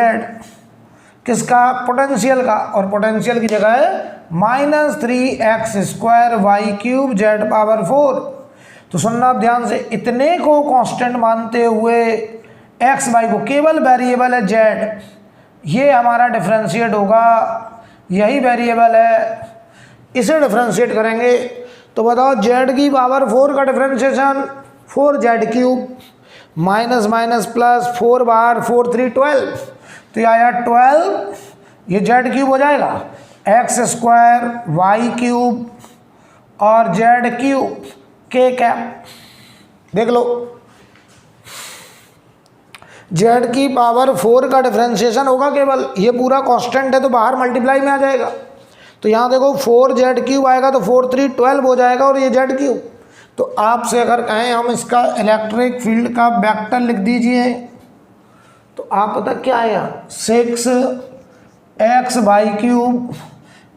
किसका? पोटेंशियल का, और पोटेंशियल की जगह है -3x² Y cube Z power 4। तो सुनना आप ध्यान से, इतने को कांस्टेंट मानते हुए x y को केवल वेरिएबल है जेड, ये हमारा डिफरेंशिएट होगा, यही वेरिएबल है, इसे डिफरेंशिएट करेंगे। तो बताओ जेड की पावर 4 का differentiation 4z³ minus minus plus 4 बार 4, 3, 12। तो ये आया 12, ये z³ हो जाएगा, x² y³ और z³ के कैप। देख लो z की पावर 4 का डिफरेंशिएशन होगा केवल, ये पूरा कांस्टेंट है तो बाहर मल्टीप्लाई में आ जाएगा। तो यहाँ देखो 4z³ आएगा तो 4, 3, 12 हो जाएगा और ये z³। तो आपसे अगर कहें हम इसका इलेक्ट्रिक फील्ड का वेक्टर लिख दीजिए, तो आप पता क्या आया? 6x y³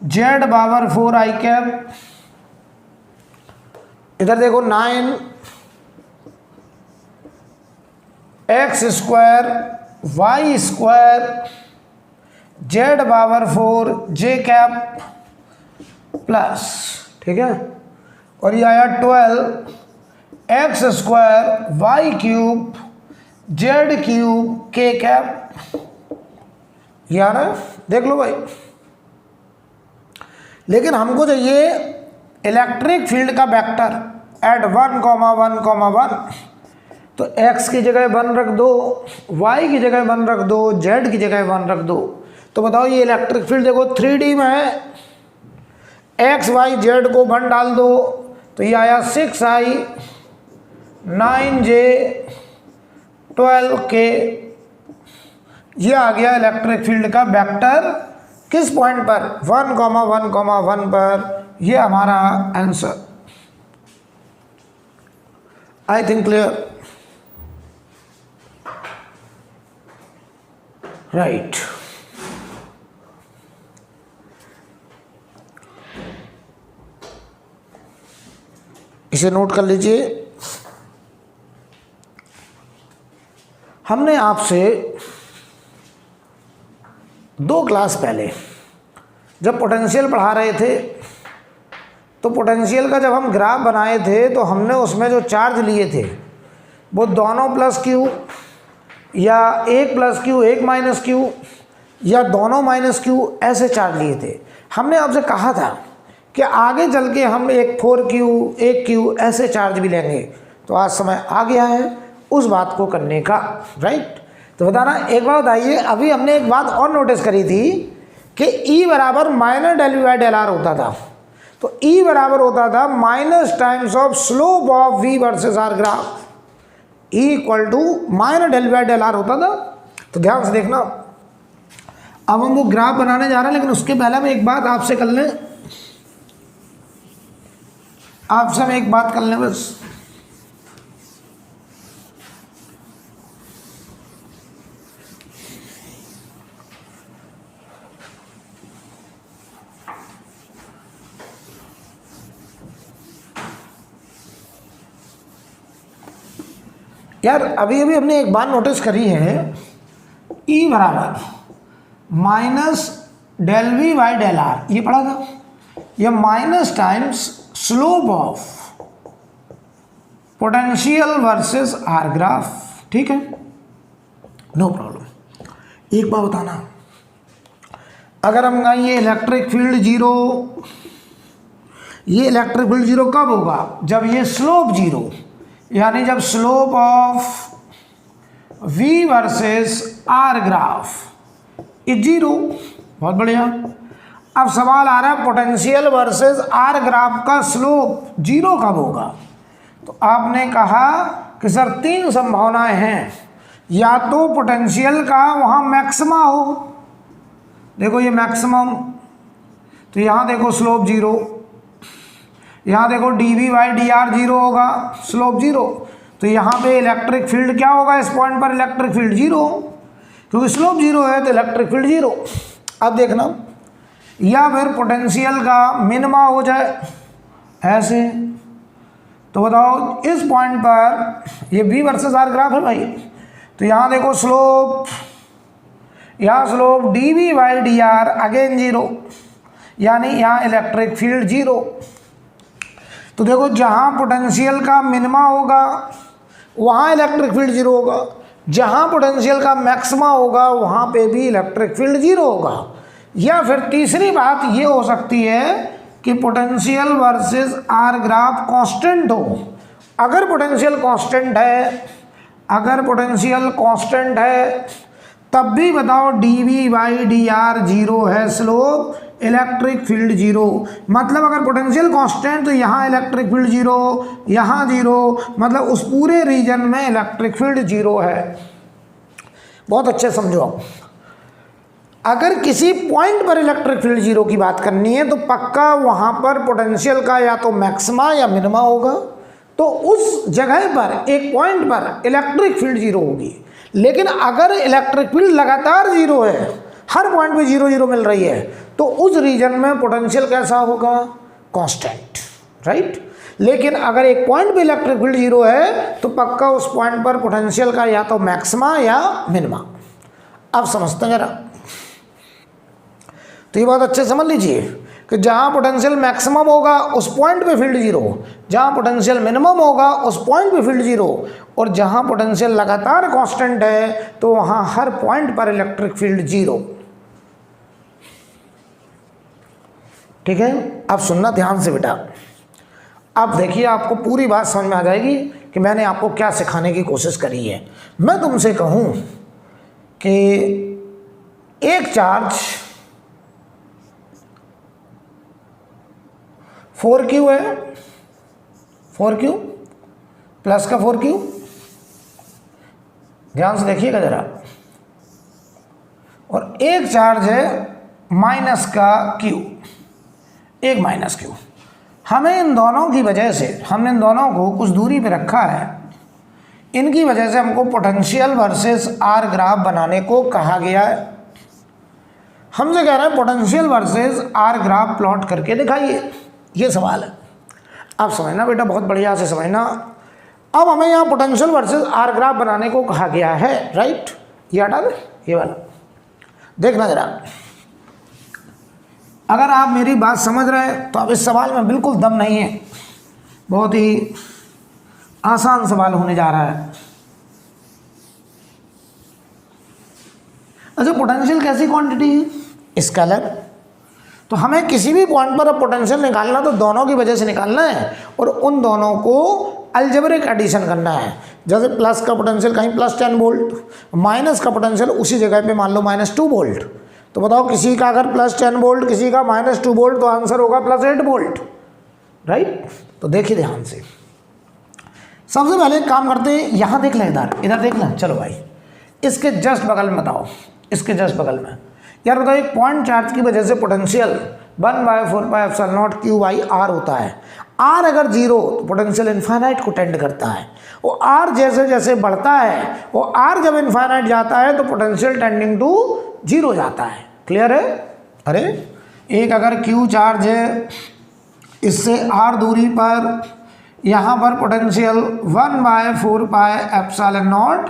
Z power 4 I cap. इधर देखो 9x² y² जेड पावर 4 जे कैप प्लस, ठीक है। और ये आया 12x² y³ जेड क्यूब के कैप, यार देख लो भाई। लेकिन हमको चाहिए इलेक्ट्रिक फील्ड का वेक्टर एट 1,1,1, तो x की जगह 1 रख दो, y की जगह 1 रख दो, z की जगह 1 रख दो। तो बताओ ये इलेक्ट्रिक फील्ड देखो 3D में है, x y z को 1 डाल दो तो ये आया 6i 9j 12k, ये आ गया इलेक्ट्रिक फील्ड का वेक्टर किस पॉइंट पर 1,1,1 पर। ये हमारा answer. I think clear, right. इसे नोट कर लीजिए। हमने आपसे 2 क्लास पहले जब पोटेंशियल पढ़ा रहे थे तो पोटेंशियल का जब हम ग्राफ बनाए थे तो हमने उसमें जो चार्ज लिए थे वो दोनों प्लस क्यू या एक प्लस क्यू एक माइनस क्यू या दोनों माइनस क्यू ऐसे चार्ज लिए थे। हमने आपसे कहा था कि आगे चल के हम एक 4q एक क्यू ऐसे चार्ज भी लेंगे। तो आज समय आ गया है उस बात को करने का, राइट। तो बताना एक बात बताइए, अभी हमने एक बात और नोटिस करी थी कि E बराबर minus del V by del r होता था। तो E बराबर होता था minus times of slope of V versus r graph, E equal to minus del V by del r होता था। तो ध्यान से देखना, अब हम वो ग्राफ बनाने जा रहे हैं, लेकिन उसके पहले हम एक बात आपसे कर लें, आपसे हम एक बात कर लें बस। यार अभी अभी हमने एक बात नोटिस करी है, E बराबर minus del V by del are, ये पढ़ा था, ये minus times slope of potential versus r graph, ठीक है, नो प्रॉब्लम। एक बात बताना, अगर हम कहें ये इलेक्ट्रिक फील्ड जीरो, ये इलेक्ट्रिक फील्ड जीरो कब होगा, जब ये स्लोप जीरो, यानी जब slope of V versus r graph is zero. बहुत बढ़िया। अब सवाल आ रहा है पोटेंशियल वर्सेस आर ग्राफ का स्लोप जीरो कब होगा। तो आपने कहा कि सर 3 संभावनाएं हैं, या तो पोटेंशियल का वहाँ मैक्सिमा हो, देखो ये मैक्सिमम, तो यहाँ देखो स्लोप जीरो, यहाँ देखो dv by D R zero होगा, स्लोप जीरो। तो यहाँ पे इलेक्ट्रिक फील्ड क्या होगा, इस पॉइंट पर इलेक्ट्रिक फील्ड जीरो, क्योंकि स्लोप जीरो है तो इलेक्ट्रिक फील्ड जीरो। अब देखना, या फिर पोटेंशियल का मिनिमा हो जाए ऐसे, तो बताओ इस पॉइंट पर ये V वर्सेस आर ग्राफ है भाई, तो यहाँ देखो स्लोप, यहाँ slope dv by D R again zero, यानी यहाँ इलेक्ट्रिक फील्ड जीरो। तो देखो जहाँ पोटेंशियल का मिनिमा होगा वहाँ इलेक्ट्रिक फील्ड जीरो होगा, जहाँ पोटेंशियल का मैक्सिमा होगा वहाँ पे भी इलेक्ट्रिक फील्ड जीरो होगा। या फिर तीसरी बात ये हो सकती है कि potential versus r graph constant हो। अगर पोटेंशियल कांस्टेंट है, अगर पोटेंशियल कांस्टेंट है तब भी बताओ dv by D R zero है, स्लोप इलेक्ट्रिक फील्ड जीरो। मतलब अगर पोटेंशियल कांस्टेंट तो यहाँ इलेक्ट्रिक फील्ड जीरो, यहाँ जीरो, मतलब उस पूरे रीजन में इलेक्ट्रिक फील्ड जीरो है। बहुत अच्छे समझो आप। अगर किसी पॉइंट पर इलेक्ट्रिक फील्ड जीरो की बात करनी है तो पक्का वहाँ पर पोटेंशियल का या तो मैक्सिमा या मिनिमा होगा, तो उस जगह पर एक पॉइंट पर इलेक्ट्रिक फील्ड जीरो होगी। लेकिन अगर इलेक्ट्रिक फील्ड लगातार जीरो है, हर पॉइंट पे जीरो जीरो मिल रही है, तो उस रीजन में पोटेंशियल कैसा होगा, कांस्टेंट, राइट। लेकिन अगर एक पॉइंट पे इलेक्ट्रिक फील्ड जीरो है तो पक्का उस पॉइंट पर पोटेंशियल का या तो मैक्सिमा या मिनिमा। अब समझते हैं जरा, तो ये बात अच्छे समझ लीजिए। कि जहाँ पोटेंशियल मैक्सिमम होगा उस पॉइंट पे फील्ड जीरो, जहाँ पोटेंशियल मिनिमम होगा उस पॉइंट पे फील्ड जीरो, और जहाँ पोटेंशियल लगातार कांस्टेंट है तो वहाँ हर पॉइंट पर इलेक्ट्रिक फील्ड जीरो। ठीक है, अब सुनना ध्यान से बेटा। अब देखिए आपको पूरी बात समझ में आ जाएगी कि मैंने आपको क्या सिखाने की कोशिश करी है। मैं तुमसे कहूँ कि एक चार्ज 4q है, 4q प्लस का 4q, ध्यान से देखिएगा जरा, और एक चार्ज है माइनस का q, एक माइनस q। हमें इन दोनों की वजह से, हमने इन दोनों को कुछ दूरी पे रखा है, इनकी वजह से हमको पोटेंशियल वर्सेस आर ग्राफ बनाने को कहा गया है। हमसे कह रहे हैं potential versus r graph plot करके दिखाइए, ये सवाल है। अब समझना बेटा, बहुत बढ़िया से समझना। अब हमें यहाँ पोटेंशियल वर्सेस आर ग्राफ बनाने को कहा गया है, राइट। ये हटा दे, ये वाला देखना जरा। अगर आप मेरी बात समझ रहे हैं तो अब इस सवाल में बिल्कुल दम नहीं है, बहुत ही आसान सवाल होने जा रहा है। अच्छा, पोटेंशियल कैसी क्वांटिटी है? स्केलर। तो हमें किसी भी पॉइंट पर अब पोटेंशियल निकालना तो दोनों की वजह से निकालना है, और उन दोनों को अलजेब्रिक एडिशन करना है। जैसे प्लस का पोटेंशियल कहीं प्लस 10 वोल्ट, माइनस का पोटेंशियल उसी जगह पे मान लो -2 वोल्ट। तो बताओ किसी का अगर प्लस 10 वोल्ट, किसी का -2 वोल्ट, तो आंसर होगा +8 वोल्ट, राइट। तो देखिए ध्यान से, सबसे पहले एक काम करते हैं, यहाँ देख लें, इधर देख लें। चलो भाई, इसके जस्ट बगल में बताओ, इसके जस्ट बगल में यार बताओ, एक पॉइंट चार्ज की वजह से पोटेंशियल 1/4πε0 Q/r होता है। r अगर जीरो तो पोटेंशियल इनफाइनाइट को टेंड करता है, वो r जैसे जैसे बढ़ता है, वो r जब इनफाइनाइट जाता है तो पोटेंशियल टेंडिंग टू जीरो जाता है। क्लियर है? अरे एक अगर Q चार्ज है, इससे r दूरी पर यहाँ पर पोटेंशियल 1/4πε0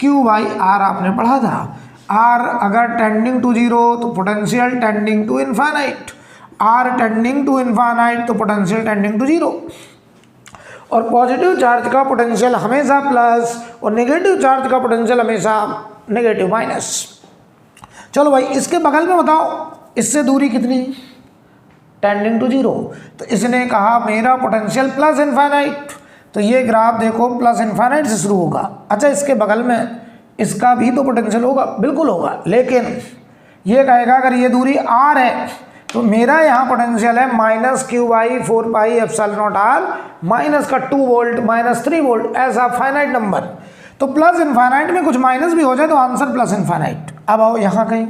Q/r आपने पढ़ा था। r अगर टेंडिंग टू जीरो तो potential tending to infinite, r tending to infinite तो पोटेंशियल टेंडिंग टू जीरो। और पॉजिटिव चार्ज का पोटेंशियल हमेशा प्लस, और नेगेटिव चार्ज का पोटेंशियल हमेशा नेगेटिव माइनस। चलो भाई, इसके बगल में बताओ, इससे दूरी कितनी? Tending to zero. तो इसने कहा मेरा पोटेंशियल प्लस इनफाइनाइट, तो ये ग्राफ देखो प्लस इनफाइनाइट से शुरू होगा। अच्छा, इसके बगल में इसका भी तो पोटेंशियल होगा, बिल्कुल होगा, लेकिन ये कहेगा अगर ये दूरी r है तो मेरा यहाँ पोटेंशियल है -Q/4πε0r, माइनस का 2 वोल्ट, -3 वोल्ट, ऐसा फाइनाइट नंबर। तो प्लस इनफाइनाइट में कुछ माइनस भी हो जाए तो आंसर प्लस इनफाइनाइट। अब आओ यहाँ कहीं,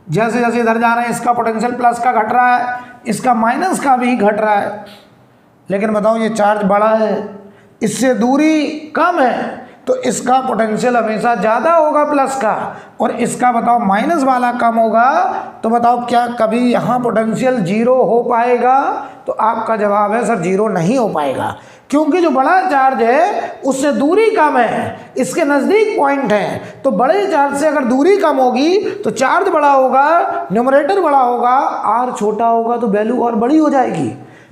जैसे जैसे इधर जा रहे हैं इसका पोटेंशियल प्लस का घट रहा है, इसका माइनस का भी घट रहा है, लेकिन बताओ ये चार्ज बड़ा है, इससे दूरी कम है, तो इसका पोटेंशियल हमेशा ज़्यादा होगा प्लस का, और इसका बताओ माइनस वाला कम होगा। तो बताओ क्या कभी यहाँ पोटेंशियल जीरो हो पाएगा? तो आपका जवाब है सर जीरो नहीं हो पाएगा, क्योंकि जो बड़ा चार्ज है उससे दूरी कम है, इसके नज़दीक पॉइंट है। तो बड़े चार्ज से अगर दूरी कम होगी तो चार्ज बड़ा होगा, न्यूमरेटर बड़ा होगा, आर छोटा होगा तो वैल्यू और बड़ी हो जाएगी।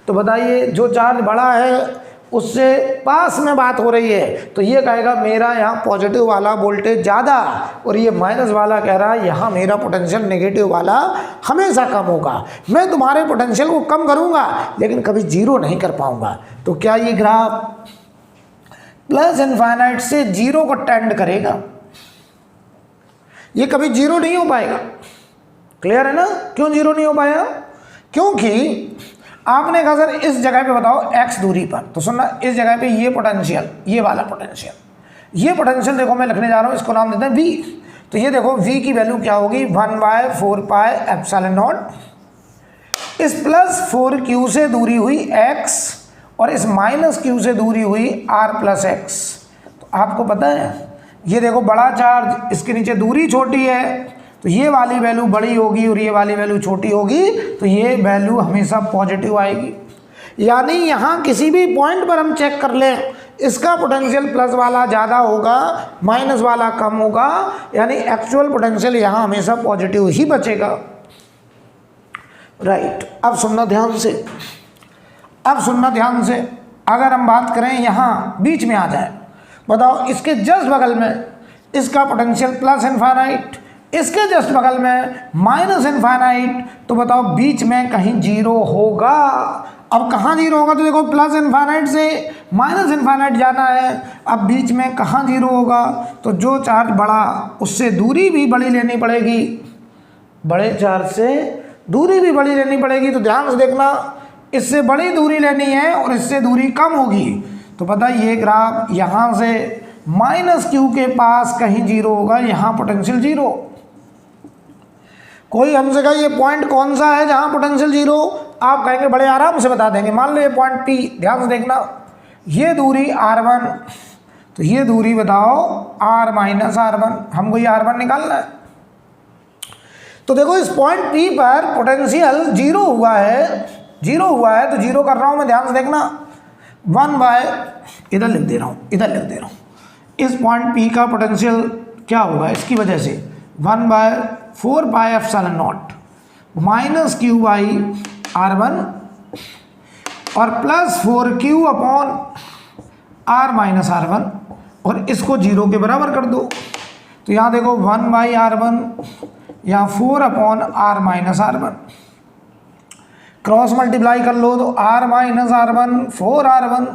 तो बताइए, जो चार्ज बड़ा है उससे पास में बात हो रही है, तो ये कहेगा मेरा यहाँ पॉजिटिव वाला वोल्टेज ज़्यादा, और ये माइनस वाला कह रहा है यहाँ मेरा पोटेंशियल नेगेटिव वाला हमेशा कम होगा। मैं तुम्हारे पोटेंशियल को कम करूँगा लेकिन कभी जीरो नहीं कर पाऊँगा। तो क्या ये ग्राफ प्लस इनफाइनाइट से जीरो को टेंड करेगा? ये कभी जीरो नहीं हो पाएगा। क्लियर है ना? क्यों जीरो नहीं हो पाया? क्योंकि आपने कहा सर इस जगह पे बताओ x दूरी पर, तो सुनना, इस जगह पे ये पोटेंशियल, ये वाला पोटेंशियल, ये पोटेंशियल देखो मैं लिखने जा रहा हूँ, इसको नाम देते हैं v। तो ये देखो v की वैल्यू क्या होगी? 1/4πε0, इस प्लस 4q से दूरी हुई x, और इस माइनस q से दूरी हुई r + x। तो आपको पता है ये देखो बड़ा चार्ज, इसके नीचे दूरी छोटी है, तो ये वाली वैल्यू बड़ी होगी और ये वाली वैल्यू छोटी होगी, तो ये वैल्यू हमेशा पॉजिटिव आएगी। यानी यहाँ किसी भी पॉइंट पर हम चेक कर लें, इसका पोटेंशियल प्लस वाला ज़्यादा होगा, माइनस वाला कम होगा, यानी एक्चुअल पोटेंशियल यहाँ हमेशा पॉजिटिव ही बचेगा। राइट। अब सुनना ध्यान से, अब सुनना ध्यान से। अगर हम बात करें यहाँ बीच में आ जाए, बताओ इसके जस्ट बगल में इसका पोटेंशियल प्लस इनफाइनाइट, इसके जस्ट बगल में माइनस इनफाइनाइट, तो बताओ बीच में कहीं जीरो होगा। अब कहाँ जीरो होगा, तो देखो प्लस इनफाइनाइट से माइनस इनफाइनाइट जाना है, अब बीच में कहाँ जीरो होगा, तो जो चार्ज बड़ा उससे दूरी भी बड़ी लेनी पड़ेगी, बड़े चार्ज से दूरी भी बड़ी लेनी पड़ेगी। तो ध्यान से देखना, इससे बड़ी दूरी लेनी है और इससे दूरी कम होगी, तो पता ये ग्राफ यहाँ से माइनस क्यू के पास कहीं जीरो होगा, यहाँ पोटेंशियल जीरो। कोई हमसे कहा ये पॉइंट कौन सा है जहाँ पोटेंशियल जीरो, आप कहेंगे बड़े आराम से बता देंगे। मान लो ये पॉइंट पी, ध्यान से देखना, ये दूरी R1, तो ये दूरी बताओ R माइनस R1, हमको ये R1 निकालना है। तो देखो इस पॉइंट P पर पोटेंशियल जीरो हुआ है, जीरो हुआ है, तो जीरो कर रहा हूँ मैं, ध्यान से देखना, 1 बाय, इधर लिख दे रहा हूँ, इधर लिख दे रहा हूँ, इस पॉइंट P का पोटेंशियल क्या होगा इसकी वजह से 1 by 4 pi epsilon naught minus Q by R1 और plus 4Q upon R minus R1, और इसको जीरो के बराबर कर दो। तो यहाँ देखो 1 बाई R1, यहाँ 4 upon R minus R1, cross multiply कर लो तो R minus R1 4R1,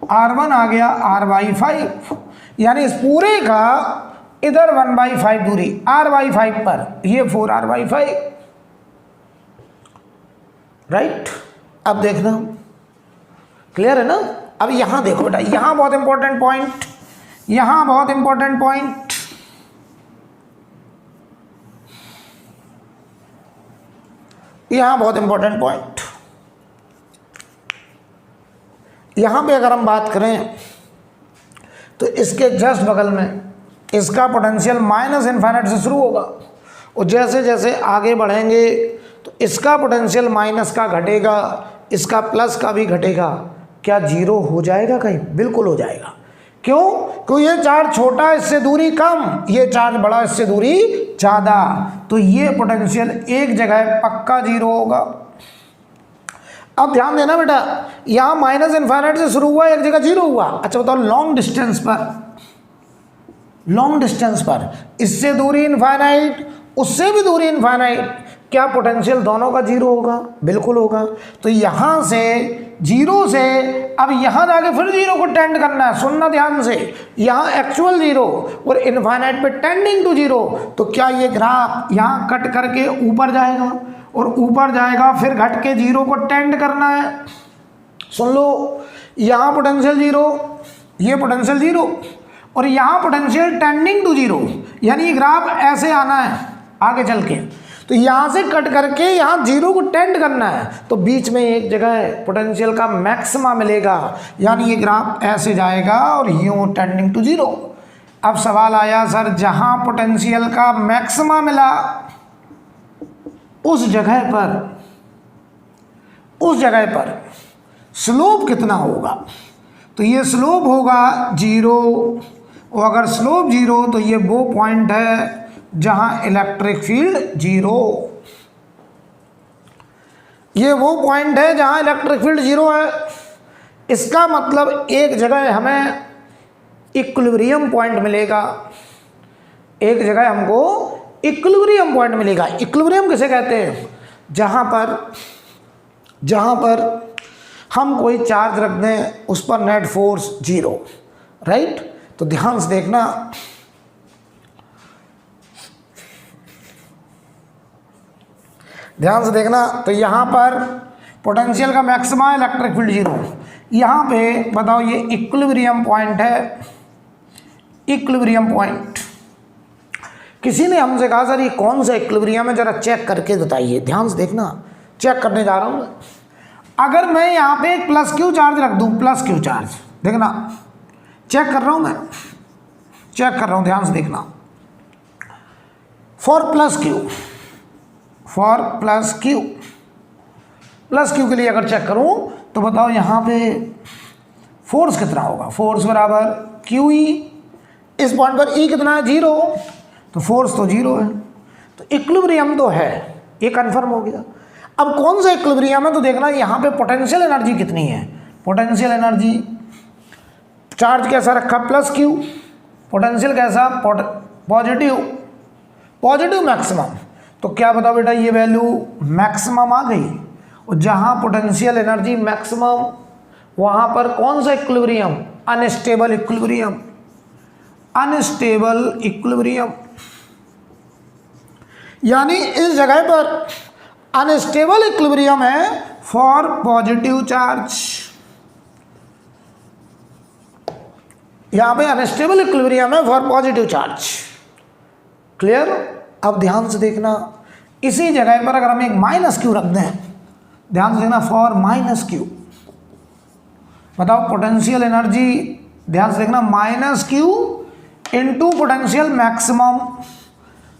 R1 आ गया R बाई 5, यानी इस पूरे का इधर 1 बाई 5 दूरी R बाई 5 पर, ये 4R बाई 5, राइट। अब देखना क्लियर है ना। अब यहाँ देखो बेटा, यहाँ बहुत इंपॉर्टेंट पॉइंट, यहाँ बहुत इंपॉर्टेंट पॉइंट, यहाँ बहुत इंपॉर्टेंट पॉइंट। यहाँ पे अगर हम बात करें तो इसके जस्ट बगल में इसका पोटेंशियल माइनस इनफाइनाइट से शुरू होगा, और जैसे जैसे आगे बढ़ेंगे तो इसका पोटेंशियल माइनस का घटेगा, इसका प्लस का भी घटेगा। क्या जीरो हो जाएगा कहीं? बिल्कुल हो जाएगा। क्यों? क्योंकि ये चार्ज छोटा, इससे दूरी कम, ये चार्ज बड़ा, इससे दूरी ज़्यादा, तो ये पोटेंशियल एक जगह पक्का जीरो होगा। अब ध्यान देना बेटा, यहाँ माइनस इनफाइनाइट से शुरू हुआ, एक जगह जीरो हुआ। अच्छा बताओ लॉन्ग डिस्टेंस पर, लॉन्ग डिस्टेंस पर इससे दूरी इनफाइनाइट, उससे भी दूरी इनफाइनाइट, क्या पोटेंशियल दोनों का जीरो होगा? बिल्कुल होगा। तो यहाँ से जीरो से अब यहाँ जाके फिर जीरो को टेंड करना है, सुनना ध्यान से, यहाँ एक्चुअल जीरो और इनफाइनाइट पे टेंडिंग टू जीरो, तो क्या ये ग्राफ यहाँ कट करके ऊपर जाएगा और ऊपर जाएगा, फिर घट के जीरो को टेंड करना है। सुन लो, यहाँ पोटेंशियल जीरो, ये पोटेंशियल जीरो, और यहाँ पोटेंशियल टेंडिंग टू जीरो, यानी ग्राफ ऐसे आना है आगे चल के, तो यहाँ से कट करके यहाँ जीरो को टेंड करना है, तो बीच में एक जगह पोटेंशियल का मैक्सिमा मिलेगा, यानी ये ग्राफ ऐसे जाएगा और यूँ टेंडिंग टू जीरो। अब सवाल आया सर, जहाँ पोटेंशियल का मैक्सिमा मिला उस जगह पर स्लोप कितना होगा? तो ये स्लोप होगा जीरो, और अगर स्लोप जीरो तो ये वो पॉइंट है जहां इलेक्ट्रिक फील्ड जीरो, ये वो पॉइंट है जहां इलेक्ट्रिक फील्ड जीरो है। इसका मतलब एक जगह हमें इक्विलिब्रियम पॉइंट मिलेगा, एक जगह हमको इक्विलिब्रियम पॉइंट मिलेगा। इक्विलिब्रियम किसे कहते हैं? जहां पर हम कोई चार्ज रख दें उस पर नेट फोर्स जीरो, राइट। तो ध्यान से देखना, ध्यान से देखना, तो यहाँ पर पोटेंशियल का मैक्सिमा, इलेक्ट्रिक फील्ड जीरो, यहाँ पे बताओ ये इक्विलिब्रियम पॉइंट है, इक्विलिब्रियम पॉइंट। किसी ने हमसे कहा सर ये कौन सा इक्विलिब्रियम है, जरा चेक करके बताइए। ध्यान से देखना, चेक करने जा रहा हूँ। अगर मैं यहाँ पे एक प्लस क्यू चार्ज रख दूँ, प्लस क्यू चार्ज, देखना चेक कर रहा हूँ मैं, चेक कर रहा हूँ, ध्यान से देखना। For plus Q, for plus Q, plus Q के लिए अगर चेक करूं तो बताओ यहाँ पे फोर्स कितना होगा? फोर्स बराबर क्यू ई, इस पॉइंट पर ई कितना है? जीरो, तो फोर्स तो जीरो है, तो इक्विलिब्रियम तो है, ये कंफर्म हो गया। अब कौन सा इक्विलिब्रियम है, तो देखना यहाँ पे पोटेंशियल एनर्जी कितनी है। पोटेंशियल एनर्जी, चार्ज कैसा रखा प्लस क्यू, पोटेंशियल कैसा पॉजिटिव, पॉजिटिव मैक्सिमम। तो क्या बताओ बेटा, ये वैल्यू मैक्सिमम आ गई। और जहाँ पोटेंशियल एनर्जी मैक्सिमम, वहाँ पर कौन सा equilibrium, unstable equilibrium, unstable equilibrium. यानी इस जगह पर अनस्टेबल इक्विलिब्रियम है फॉर पॉजिटिव चार्ज। यहां पे अनस्टेबल इक्विलिब्रियम है फॉर पॉजिटिव चार्ज। क्लियर। अब ध्यान से देखना, इसी जगह पर अगर हम एक माइनस क्यू रख दें, ध्यान से देखना, फॉर माइनस क्यू, बताओ पोटेंशियल एनर्जी, ध्यान से देखना, minus Q into potential maximum.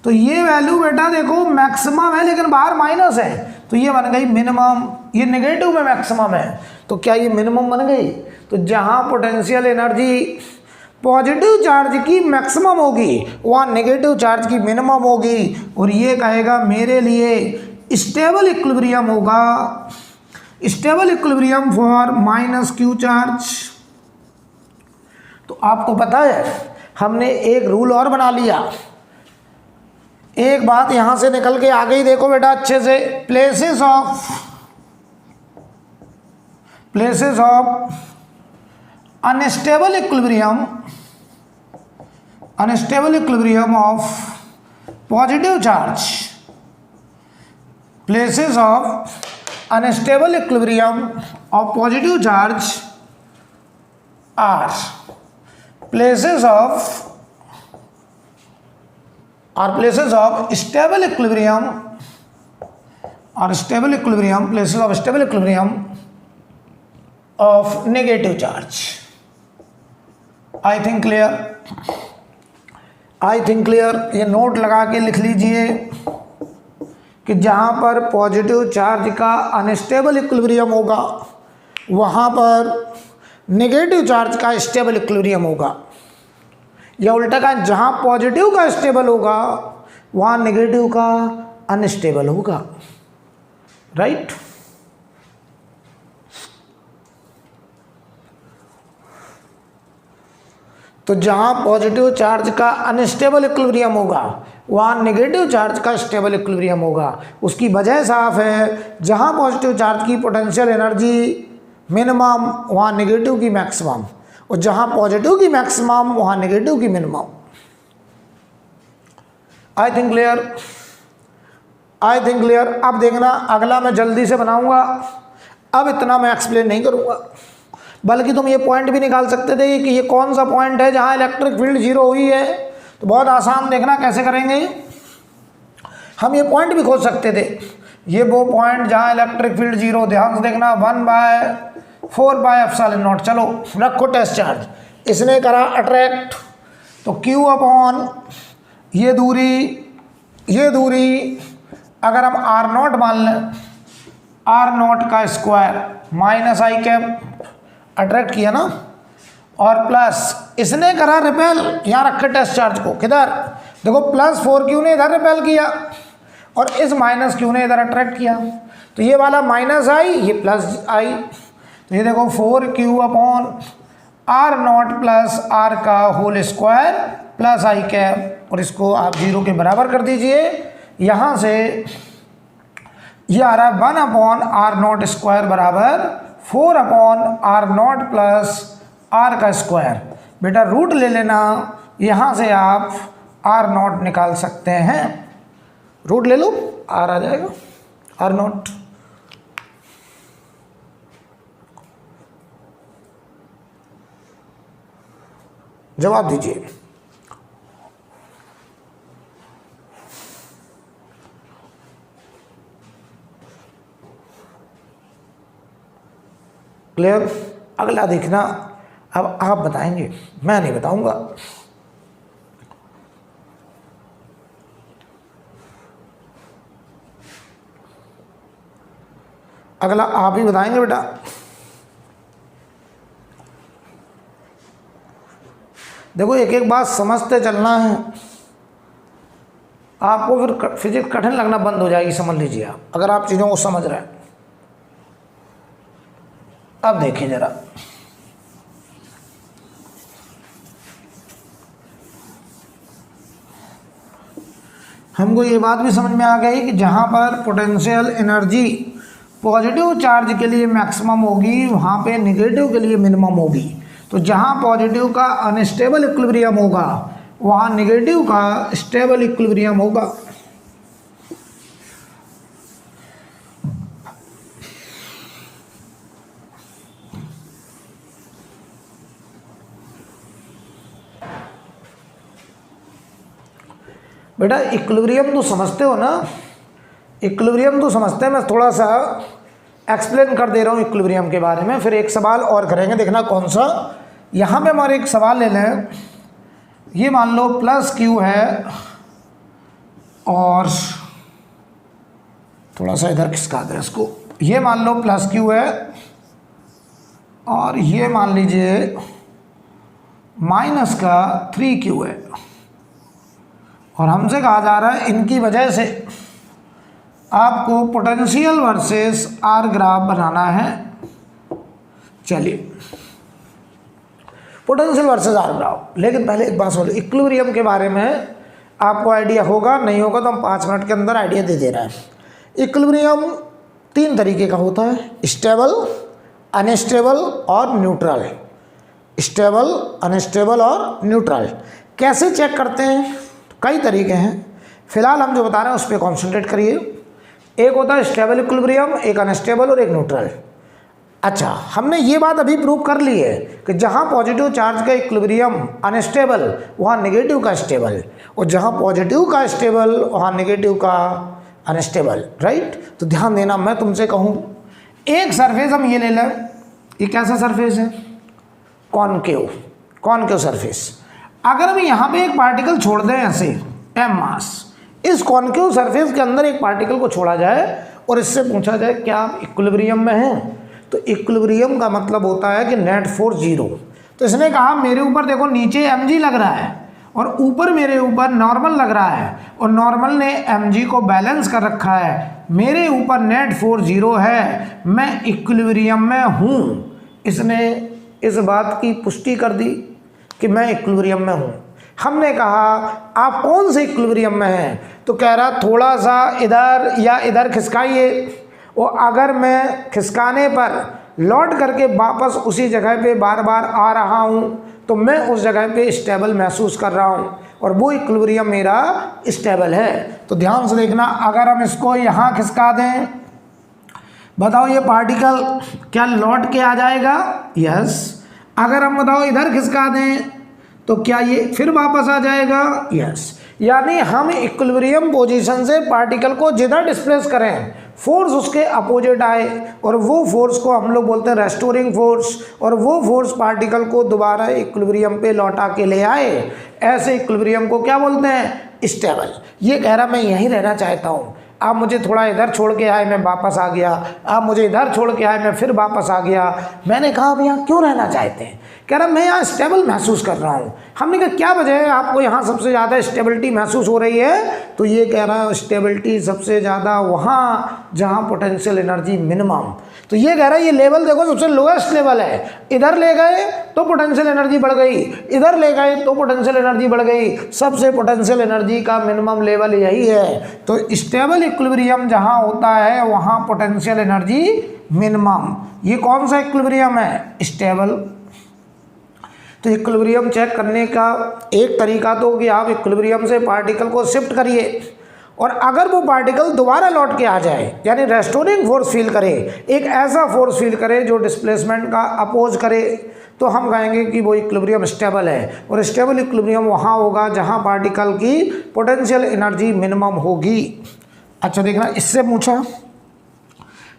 तो ये वैल्यू बेटा देखो मैक्सिमम है लेकिन बाहर माइनस है, तो ये बन गई मिनिमम। ये नेगेटिव में मैक्सिमम है, तो क्या ये मिनिमम बन गई। तो जहां पोटेंशियल एनर्जी पॉजिटिव चार्ज की मैक्सिमम होगी, वहाँ नेगेटिव चार्ज की मिनिमम होगी। और ये कहेगा मेरे लिए स्टेबल इक्विलिब्रियम होगा, stable equilibrium for minus Q charge. तो आपको पता है हमने एक रूल और बना लिया। एक बात यहां से निकल के आ गई, देखो बेटा अच्छे से, places of unstable equilibrium of positive charge, places of unstable equilibrium of positive charge are places of stable equilibrium places of stable equilibrium of negative charge. I think clear। ये नोट लगा के लिख लीजिए कि जहाँ पर पॉजिटिव चार्ज का unstable equilibrium होगा, वहाँ पर नेगेटिव चार्ज का स्टेबल इक्विलिब्रियम होगा। या उल्टा का, जहाँ पॉजिटिव का स्टेबल होगा वहाँ नेगेटिव का अनस्टेबल होगा। राइट। तो जहाँ पॉजिटिव चार्ज का अनस्टेबल इक्विलिब्रियम होगा वहाँ नेगेटिव चार्ज का स्टेबल इक्विलिब्रियम होगा। उसकी वजह साफ है, जहाँ पॉजिटिव चार्ज की पोटेंशियल एनर्जी मिनिमम वहाँ नेगेटिव की मैक्सिमम, और जहाँ पॉजिटिव की मैक्सिमम वहाँ नेगेटिव की मिनिमम। I think clear. अब देखना अगला मैं जल्दी से बनाऊंगा, अब इतना मैं एक्सप्लेन नहीं करूंगा, बल्कि तुम ये पॉइंट भी निकाल सकते थे कि ये कौन सा पॉइंट है जहाँ इलेक्ट्रिक फील्ड जीरो हुई है। तो बहुत आसान, देखना कैसे करेंगे। हम ये पॉइंट भी खोज सकते थे, ये वो पॉइंट जहाँ इलेक्ट्रिक फील्ड जीरो, ध्यान से देखना, 1/4πε0। चलो रखो टेस्ट चार्ज, इसने करा अट्रैक्ट, तो Q अपॉन ये दूरी अगर हम R0 मान लें, R0 का स्क्वायर माइनस आई कैप, अट्रैक्ट किया ना, और प्लस इसने करा रिपेल। यहाँ रखे टेस्ट चार्ज को, किधर देखो, +4Q ने इधर रिपेल किया और इस -Q ने इधर अट्रैक्ट किया। तो ये वाला माइनस आई, ये प्लस आई, तो ये देखो 4Q upon R0 plus R का whole square plus I cap, और इसको आप 0 के बराबर कर दीजिए। यहाँ से ये आ रहा है 1/R0 स्क्वायर बराबर 4/R0 प्लस R का स्क्वायर। बेटा रूट ले लेना, यहाँ से आप R0 निकाल सकते हैं, रूट ले लो, R आ जाएगा R0। जवाब दीजिए। क्लियर। अगला देखना, अब आप बताएंगे, मैं नहीं बताऊंगा। अगला आप ही बताएंगे बेटा। देखो एक एक बात समझते चलना है। आपको फिर फिजिक्स कठिन लगना बंद हो जाएगी, समझ लीजिए आप, अगर आप चीज़ों को समझ रहे हैं। अब देखिए जरा, हमको ये बात भी समझ में आ गई कि जहाँ पर पोटेंशियल एनर्जी पॉजिटिव चार्ज के लिए मैक्सिमम होगी वहाँ पे नेगेटिव के लिए मिनिमम होगी। तो जहाँ पॉजिटिव का अनस्टेबल इक्विलिब्रियम होगा वहाँ नेगेटिव का स्टेबल इक्विलिब्रियम होगा। बेटा इक्विलिब्रियम तो समझते हो ना, इक्विलिब्रियम तो समझते हैं, मैं थोड़ा सा एक्सप्लेन कर दे रहा हूँ इक्विलिब्रियम के बारे में। फिर एक सवाल और करेंगे, देखना कौन सा। यहाँ पे हमारे एक सवाल ले लें, ये मान लो प्लस क्यू है और थोड़ा सा इधर खिसका दें इसको, ये मान लो प्लस क्यू है और ये मान लीजिए माइनस का 3Q है, और हमसे कहा जा रहा है इनकी वजह से आपको पोटेंशियल वर्सेस आर ग्राफ बनाना है। चलिए पोटेंशियल वर्सेस आर ग्राफ, लेकिन पहले एक बात बोलो, इक्विलिब्रियम के बारे में आपको आइडिया होगा, नहीं होगा तो हम 5 मिनट के अंदर आइडिया दे दे रहे हैं। इक्विलिब्रियम 3 तरीके का होता है, स्टेबल, अनस्टेबल और न्यूट्रल। स्टेबल, अनस्टेबल और न्यूट्रल। कैसे चेक करते हैं? कई तरीके हैं, फिलहाल हम जो बता रहे हैं उस पर कॉन्सेंट्रेट करिए। एक होता है स्टेबल इक्विलिब्रियम, एक अनस्टेबल और एक न्यूट्रल। अच्छा, हमने ये बात अभी प्रूव कर ली है कि जहाँ पॉजिटिव चार्ज का इक्विलिब्रियम अनस्टेबल वहाँ नेगेटिव का स्टेबल, और जहाँ पॉजिटिव का स्टेबल वहाँ नेगेटिव का अनस्टेबल, राइट। तो ध्यान देना, मैं तुमसे कहूँ एक सरफेस हम ये ले लें, ये कैसा सरफेस है? Concave, concave surface. अगर हम यहाँ पे एक पार्टिकल छोड़ दें ऐसे m मास, इस कॉनकेव सरफेस के अंदर एक पार्टिकल को छोड़ा जाए और इससे पूछा जाए क्या आप इक्विलिब्रियम में हैं, तो इक्विलिब्रियम का मतलब होता है कि नेट फोर्स 0। तो इसने कहा मेरे ऊपर देखो नीचे mg लग रहा है और ऊपर मेरे ऊपर नॉर्मल लग रहा है, और नॉर्मल ने mg को बैलेंस कर रखा है, मेरे ऊपर नेट फोर्स 0 है, मैं इक्विलिब्रियम में हूँ। इसने इस बात की पुष्टि कर दी कि मैं इक्विलिब्रियम में हूँ। हमने कहा आप कौन से इक्विलिब्रियम में हैं, तो कह रहा थोड़ा सा इधर या इधर खिसकाइए, और अगर मैं खिसकाने पर लौट करके वापस उसी जगह पे बार बार आ रहा हूँ तो मैं उस जगह पे स्टेबल महसूस कर रहा हूँ, और वो इक्विलिब्रियम मेरा स्टेबल है। तो ध्यान से देखना, अगर हम इसको यहाँ खिसका दें, बताओ ये पार्टिकल क्या लौट के आ जाएगा? यस। अगर हम बताओ इधर खिसका दें तो क्या ये फिर वापस आ जाएगा? यस। यानी हम इक्विलिब्रियम पोजीशन से पार्टिकल को जिधर डिस्प्लेस करें फोर्स उसके अपोजिट आए, और वो फोर्स को हम लोग बोलते हैं रेस्टोरिंग फोर्स, और वो फोर्स पार्टिकल को दोबारा इक्विलिब्रियम पे लौटा के ले आए, ऐसे इक्विलिब्रियम को क्या बोलते हैं? स्टेबल। ये कह रहा मैं यहीं रहना चाहता हूँ, आप मुझे थोड़ा इधर छोड़ के आए मैं वापस आ गया, आप मुझे इधर छोड़ के आए मैं फिर वापस आ गया। मैंने कहा आप यहाँ क्यों रहना चाहते हैं? कह रहा मैं यहाँ स्टेबल महसूस कर रहा हूँ। हमने कहा क्या वजह है आपको यहाँ सबसे ज़्यादा स्टेबिलिटी महसूस हो रही है? तो ये कह रहा है स्टेबिलिटी सबसे ज़्यादा वहाँ जहाँ पोटेंशियल एनर्जी मिनिमम। तो ये कह रहा है ये लेवल देखो सबसे लोएस्ट लेवल है, इधर ले गए तो पोटेंशियल एनर्जी बढ़ गई, इधर ले गए तो पोटेंशियल एनर्जी बढ़ गई, सबसे पोटेंशियल एनर्जी का मिनिमम लेवल यही है। तो स्टेबल इक्विलिब्रियम जहाँ होता है वहाँ पोटेंशियल एनर्जी मिनिमम। ये कौन सा इक्विलिब्रियम है? स्टेबल। तो इक्विलिब्रियम चेक करने का एक तरीका तो कि आप इक्विलिब्रियम से पार्टिकल को शिफ्ट करिए, और अगर वो पार्टिकल दोबारा लौट के आ जाए यानी रेस्टोरिंग फोर्स फील करे, एक ऐसा फोर्स फील करे जो डिस्प्लेसमेंट का अपोज करे, तो हम कहेंगे कि वो इक्विलिब्रियम स्टेबल है। और स्टेबल इक्विलिब्रियम वहाँ होगा जहाँ पार्टिकल की पोटेंशियल एनर्जी मिनिमम होगी। अच्छा देखना, इससे पूछा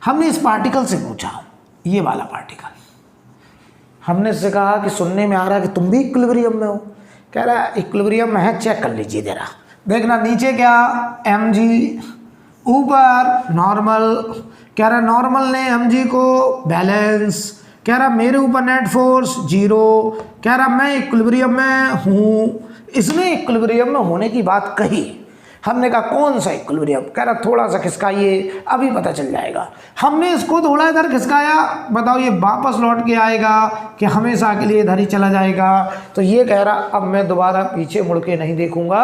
हमने, इस पार्टिकल से पूछा, ये वाला पार्टिकल, हमने इससे कहा कि सुनने में आ रहा है कि तुम भी इक्विलिब्रियम में हो। कह रहा है इक्विलिब्रियम में है, चेक कर लीजिए जरा। देखना नीचे क्या mg, ऊपर नॉर्मल। कह रहा नॉर्मल ने mg को बैलेंस, कह रहा मेरे ऊपर नेट फोर्स 0, कह रहा मैं इक्विलिब्रियम में हूँ। इसने इक्विलिब्रियम में होने की बात कही, हमने कहा कौन सा इक्विलिब्रियम, कह रहा थोड़ा सा खिसकाइए अभी पता चल जाएगा। हमने इसको थोड़ा इधर खिसकाया, बताओ ये वापस लौट के आएगा कि हमेशा के लिए इधर ही चला जाएगा। तो ये कह रहा अब मैं दोबारा पीछे मुड़ के नहीं देखूंगा,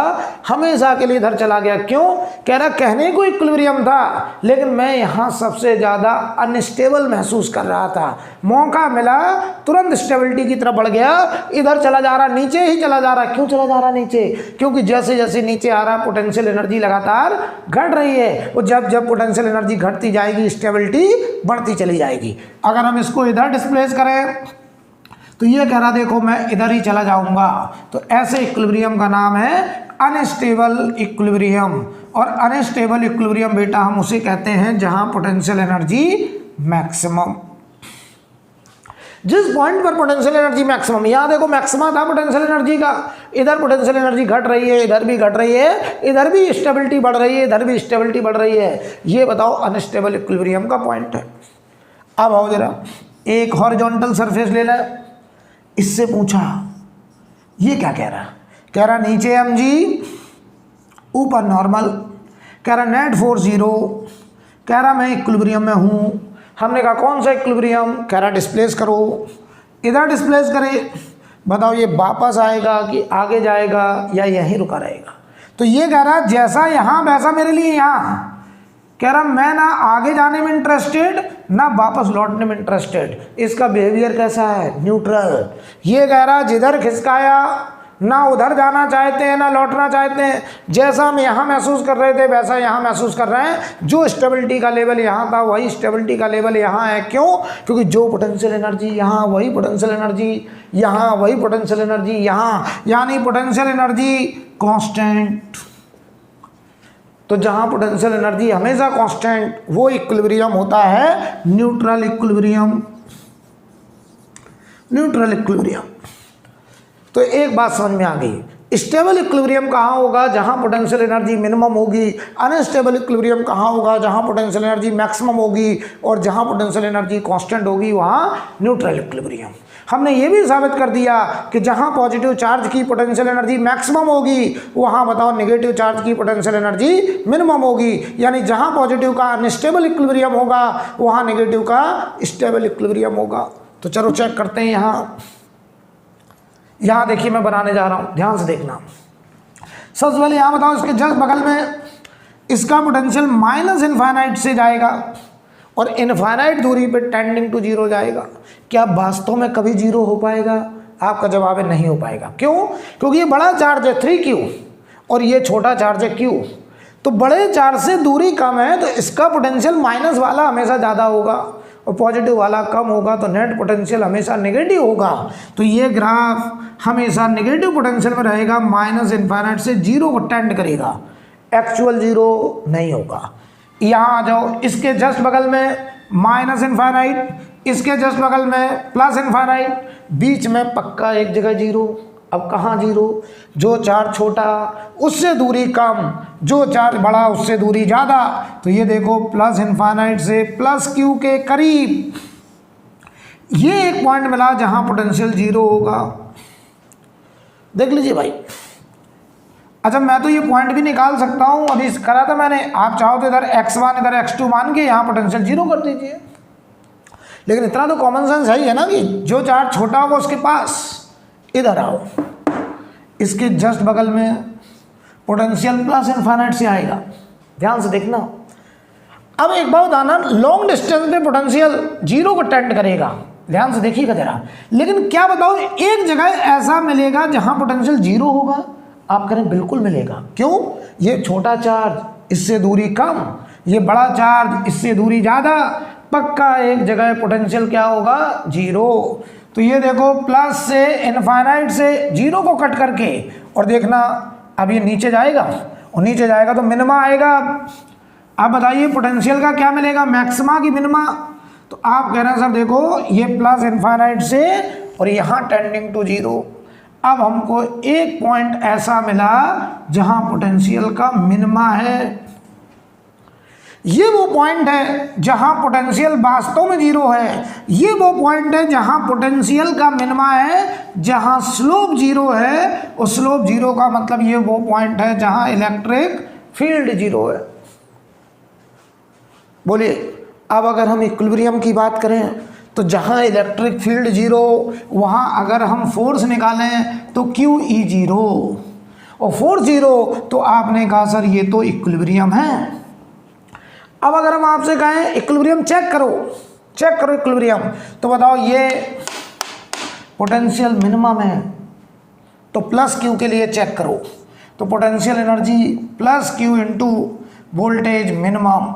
हमेशा के लिए इधर चला गया। क्यों? कह रहा कहने को इक्विलिब्रियम था लेकिन मैं यहाँ सबसे ज़्यादा अनस्टेबल महसूस कर रहा था, मौका मिला तुरंत स्टेबिलिटी की तरफ बढ़ गया, इधर चला जा रहा, नीचे ही चला जा रहा। क्यों चला जा रहा नीचे? क्योंकि जैसे जैसे नीचे आ रहा पोटेंशियल एनर्जी लगातार घट रही है, और जब जब पोटेंशियल एनर्जी घटती जाएगी स्टेबिलिटी बढ़ती चली जाएगी। अगर हम इसको इधर डिस्प्लेस करें तो ये कह रहा देखो मैं इधर ही चला जाऊंगा, तो ऐसे इक्विलिब्रियम का नाम है अनस्टेबल इक्विलिब्रियम। और अनस्टेबल इक्विलिब्रियम बेटा हम उसे कहते हैं जहां पोटेंशियल एनर्जी मैक्सिमम, जिस पॉइंट पर पोटेंशियल एनर्जी मैक्सिमम, यहाँ देखो मैक्सिमा था पोटेंशियल एनर्जी का, इधर पोटेंशियल एनर्जी घट रही है, इधर भी घट रही है, इधर भी स्टेबिलिटी बढ़ रही है, इधर भी स्टेबिलिटी बढ़ रही है। ये बताओ अनस्टेबल इक्विलिब्रियम का पॉइंट है। अब आओ जरा एक हॉरिजॉन्टल सरफेस ले ले, इससे पूछा ये क्या कह रहा, कह रहा नीचे mg ऊपर नॉर्मल, कह रहा नेट फोर्स 0, कह रहा मैं इक्विलिब्रियम में हूँ। हमने कहा कौन सा इक्विलिब्रियम, कह रहा डिस्प्लेस करो, इधर डिस्प्लेस करे, बताओ ये वापस आएगा कि आगे जाएगा या यहीं रुका रहेगा। तो ये कह रहा जैसा यहाँ वैसा मेरे लिए यहाँ, कह रहा मैं ना आगे जाने में इंटरेस्टेड ना वापस लौटने में इंटरेस्टेड, इसका बिहेवियर कैसा है, न्यूट्रल। ये कह रहा जिधर खिसकाया ना उधर जाना चाहते हैं ना लौटना चाहते हैं, जैसा हम यहाँ महसूस कर रहे थे वैसा यहाँ महसूस कर रहे हैं। जो स्टेबिलिटी का लेवल यहाँ था वही स्टेबिलिटी का लेवल यहाँ है। क्यों? क्योंकि जो पोटेंशियल एनर्जी यहाँ वही पोटेंशियल एनर्जी यहाँ, वही पोटेंशियल एनर्जी यहाँ, यानी पोटेंशियल एनर्जी कांस्टेंट। तो जहाँ पोटेंशियल एनर्जी हमेशा कांस्टेंट वो इक्विलिब्रियम होता है न्यूट्रल इक्विलिब्रियम, न्यूट्रल इक्विलिब्रियम। तो एक बात समझ में आ गई, स्टेबल इक्विलिब्रियम कहाँ होगा, जहाँ पोटेंशियल एनर्जी मिनिमम होगी। अनस्टेबल इक्विलिब्रियम कहाँ होगा, जहाँ पोटेंशियल एनर्जी मैक्सिमम होगी, और जहाँ पोटेंशियल एनर्जी कांस्टेंट होगी वहाँ न्यूट्रल इक्विलिब्रियम। हमने ये भी साबित कर दिया कि जहाँ पॉजिटिव चार्ज की पोटेंशियल एनर्जी मैक्सिमम होगी वहाँ बताओ नेगेटिव चार्ज की पोटेंशियल एनर्जी मिनिमम होगी, यानी जहाँ पॉजिटिव का अनस्टेबल इक्विलिब्रियम होगा वहाँ नेगेटिव का स्टेबल इक्विलिब्रियम होगा। तो चलो चेक करते हैं। यहाँ देखिए मैं बनाने जा रहा हूँ, ध्यान से देखना। सबसे पहले यहाँ बताओ इसके जस्ट बगल में इसका पोटेंशियल माइनस इनफाइनाइट से जाएगा और इनफाइनाइट दूरी पे टेंडिंग टू 0 जाएगा। क्या वास्तव में कभी 0 हो पाएगा? आपका जवाब है नहीं हो पाएगा। क्यों? क्योंकि ये बड़ा चार्ज है 3q और ये छोटा चार्ज है q। तो बड़े चार्ज से दूरी कम है तो इसका पोटेंशियल माइनस वाला हमेशा ज़्यादा होगा और पॉजिटिव वाला कम होगा, तो नेट पोटेंशियल हमेशा नेगेटिव होगा। तो ये ग्राफ हमेशा नेगेटिव पोटेंशियल में रहेगा, माइनस इनफाइनाइट से 0 को टेंड करेगा, एक्चुअल 0 नहीं होगा। यहाँ आ जाओ, इसके जस्ट बगल में माइनस इनफाइनाइट, इसके जस्ट बगल में प्लस इनफाइनाइट, बीच में पक्का एक जगह 0। अब कहाँ 0? जो चार्ज छोटा उससे दूरी कम, जो चार्ज बड़ा उससे दूरी ज़्यादा। तो ये देखो प्लस इनफाइनाइट से प्लस q के करीब ये एक पॉइंट मिला जहाँ पोटेंशियल 0 होगा। देख लीजिए भाई। अच्छा मैं तो ये पॉइंट भी निकाल सकता हूँ, अभी करा था मैंने। आप चाहो तो इधर x1 इधर x2 मान के यहाँ पोटेंशियल 0 कर दीजिए, लेकिन इतना तो कॉमन सेंस है ही है ना कि जो चार्ज छोटा होगा उसके पास। इधर आओ, इसके जस्ट बगल में पोटेंशियल प्लस इनफाइनाइट से आएगा, ध्यान से देखना। अब एक बात बताना, लॉन्ग डिस्टेंस पे पोटेंशियल 0 को टेंड करेगा, ध्यान से देखिएगा जरा। लेकिन क्या बताओ, एक जगह ऐसा मिलेगा जहां पोटेंशियल 0 होगा? आप करें बिल्कुल मिलेगा। क्यों? ये छोटा चार्ज इससे दूरी कम, ये बड़ा चार्ज इससे दूरी ज़्यादा, पक्का एक जगह पोटेंशियल क्या होगा 0। तो ये देखो प्लस से इनफाइनाइट से 0 को कट करके, और देखना अब ये नीचे जाएगा और नीचे जाएगा तो मिनिमा आएगा। अब बताइए पोटेंशियल का क्या मिलेगा, मैक्सिमा की मिनिमा? तो आप कह रहे हैं सर देखो ये प्लस इनफाइनाइट से और यहाँ टेंडिंग टू 0। अब हमको एक पॉइंट ऐसा मिला जहाँ पोटेंशियल का मिनिमा है। ये वो पॉइंट है जहां पोटेंशियल वास्तव में 0 है, ये वो पॉइंट है जहां पोटेंशियल का मिनिमा है, जहां स्लोप 0 है। और स्लोप 0 का मतलब ये वो पॉइंट है जहां इलेक्ट्रिक फील्ड जीरो है। बोलिए, अब अगर हम इक्विलिब्रियम की बात करें तो जहाँ इलेक्ट्रिक फील्ड जीरो वहाँ अगर हम फोर्स निकालें तो क्यू ई जीरो, और फोर्स जीरो तो आपने कहा सर ये तो इक्विलिब्रियम है। अब अगर हम आपसे कहें इक्विलिब्रियम चेक करो इक्विलिब्रियम, तो बताओ ये पोटेंशियल मिनिमम है तो प्लस क्यू के लिए चेक करो, तो potential energy plus Q into voltage minimum.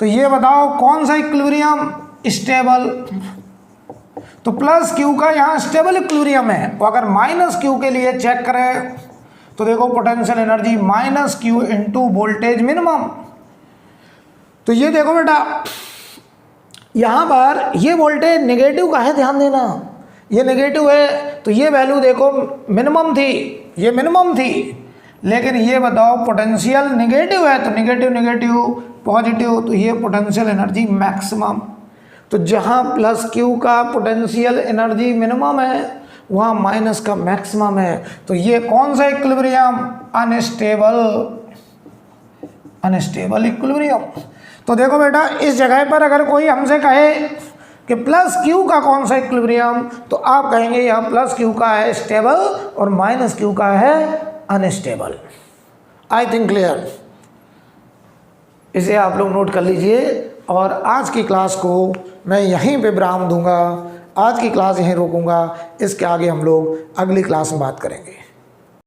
तो ये बताओ कौन सा इक्विलिब्रियम स्टेबल, तो प्लस क्यू का यहाँ स्टेबल इक्विलिब्रियम है। और अगर माइनस क्यू के लिए चेक करें तो देखो potential energy minus Q into voltage minimum. तो ये देखो बेटा, यहाँ पर ये वोल्टेज नेगेटिव का है, ध्यान देना ये नेगेटिव है, तो ये वैल्यू देखो मिनिमम थी, ये मिनिमम थी, लेकिन ये बताओ पोटेंशियल नेगेटिव है तो नेगेटिव नेगेटिव पॉजिटिव, तो ये पोटेंशियल एनर्जी मैक्सिमम। तो जहाँ प्लस क्यू का पोटेंशियल एनर्जी मिनिमम है वहाँ माइनस का मैक्सिमम है। तो ये कौन सा इक्विलिब्रियम? Unstable equilibrium. तो देखो बेटा, इस जगह पर अगर कोई हमसे कहे कि प्लस क्यू का कौन सा इक्विलिब्रियम, तो आप कहेंगे यहाँ प्लस क्यू का है स्टेबल और माइनस क्यू का है अनस्टेबल। आई थिंक क्लियर, इसे आप लोग नोट कर लीजिए। और आज की क्लास को मैं यहीं पे विराम दूंगा, आज की क्लास यहीं रोकूंगा, इसके आगे हम लोग अगली क्लास में बात करेंगे।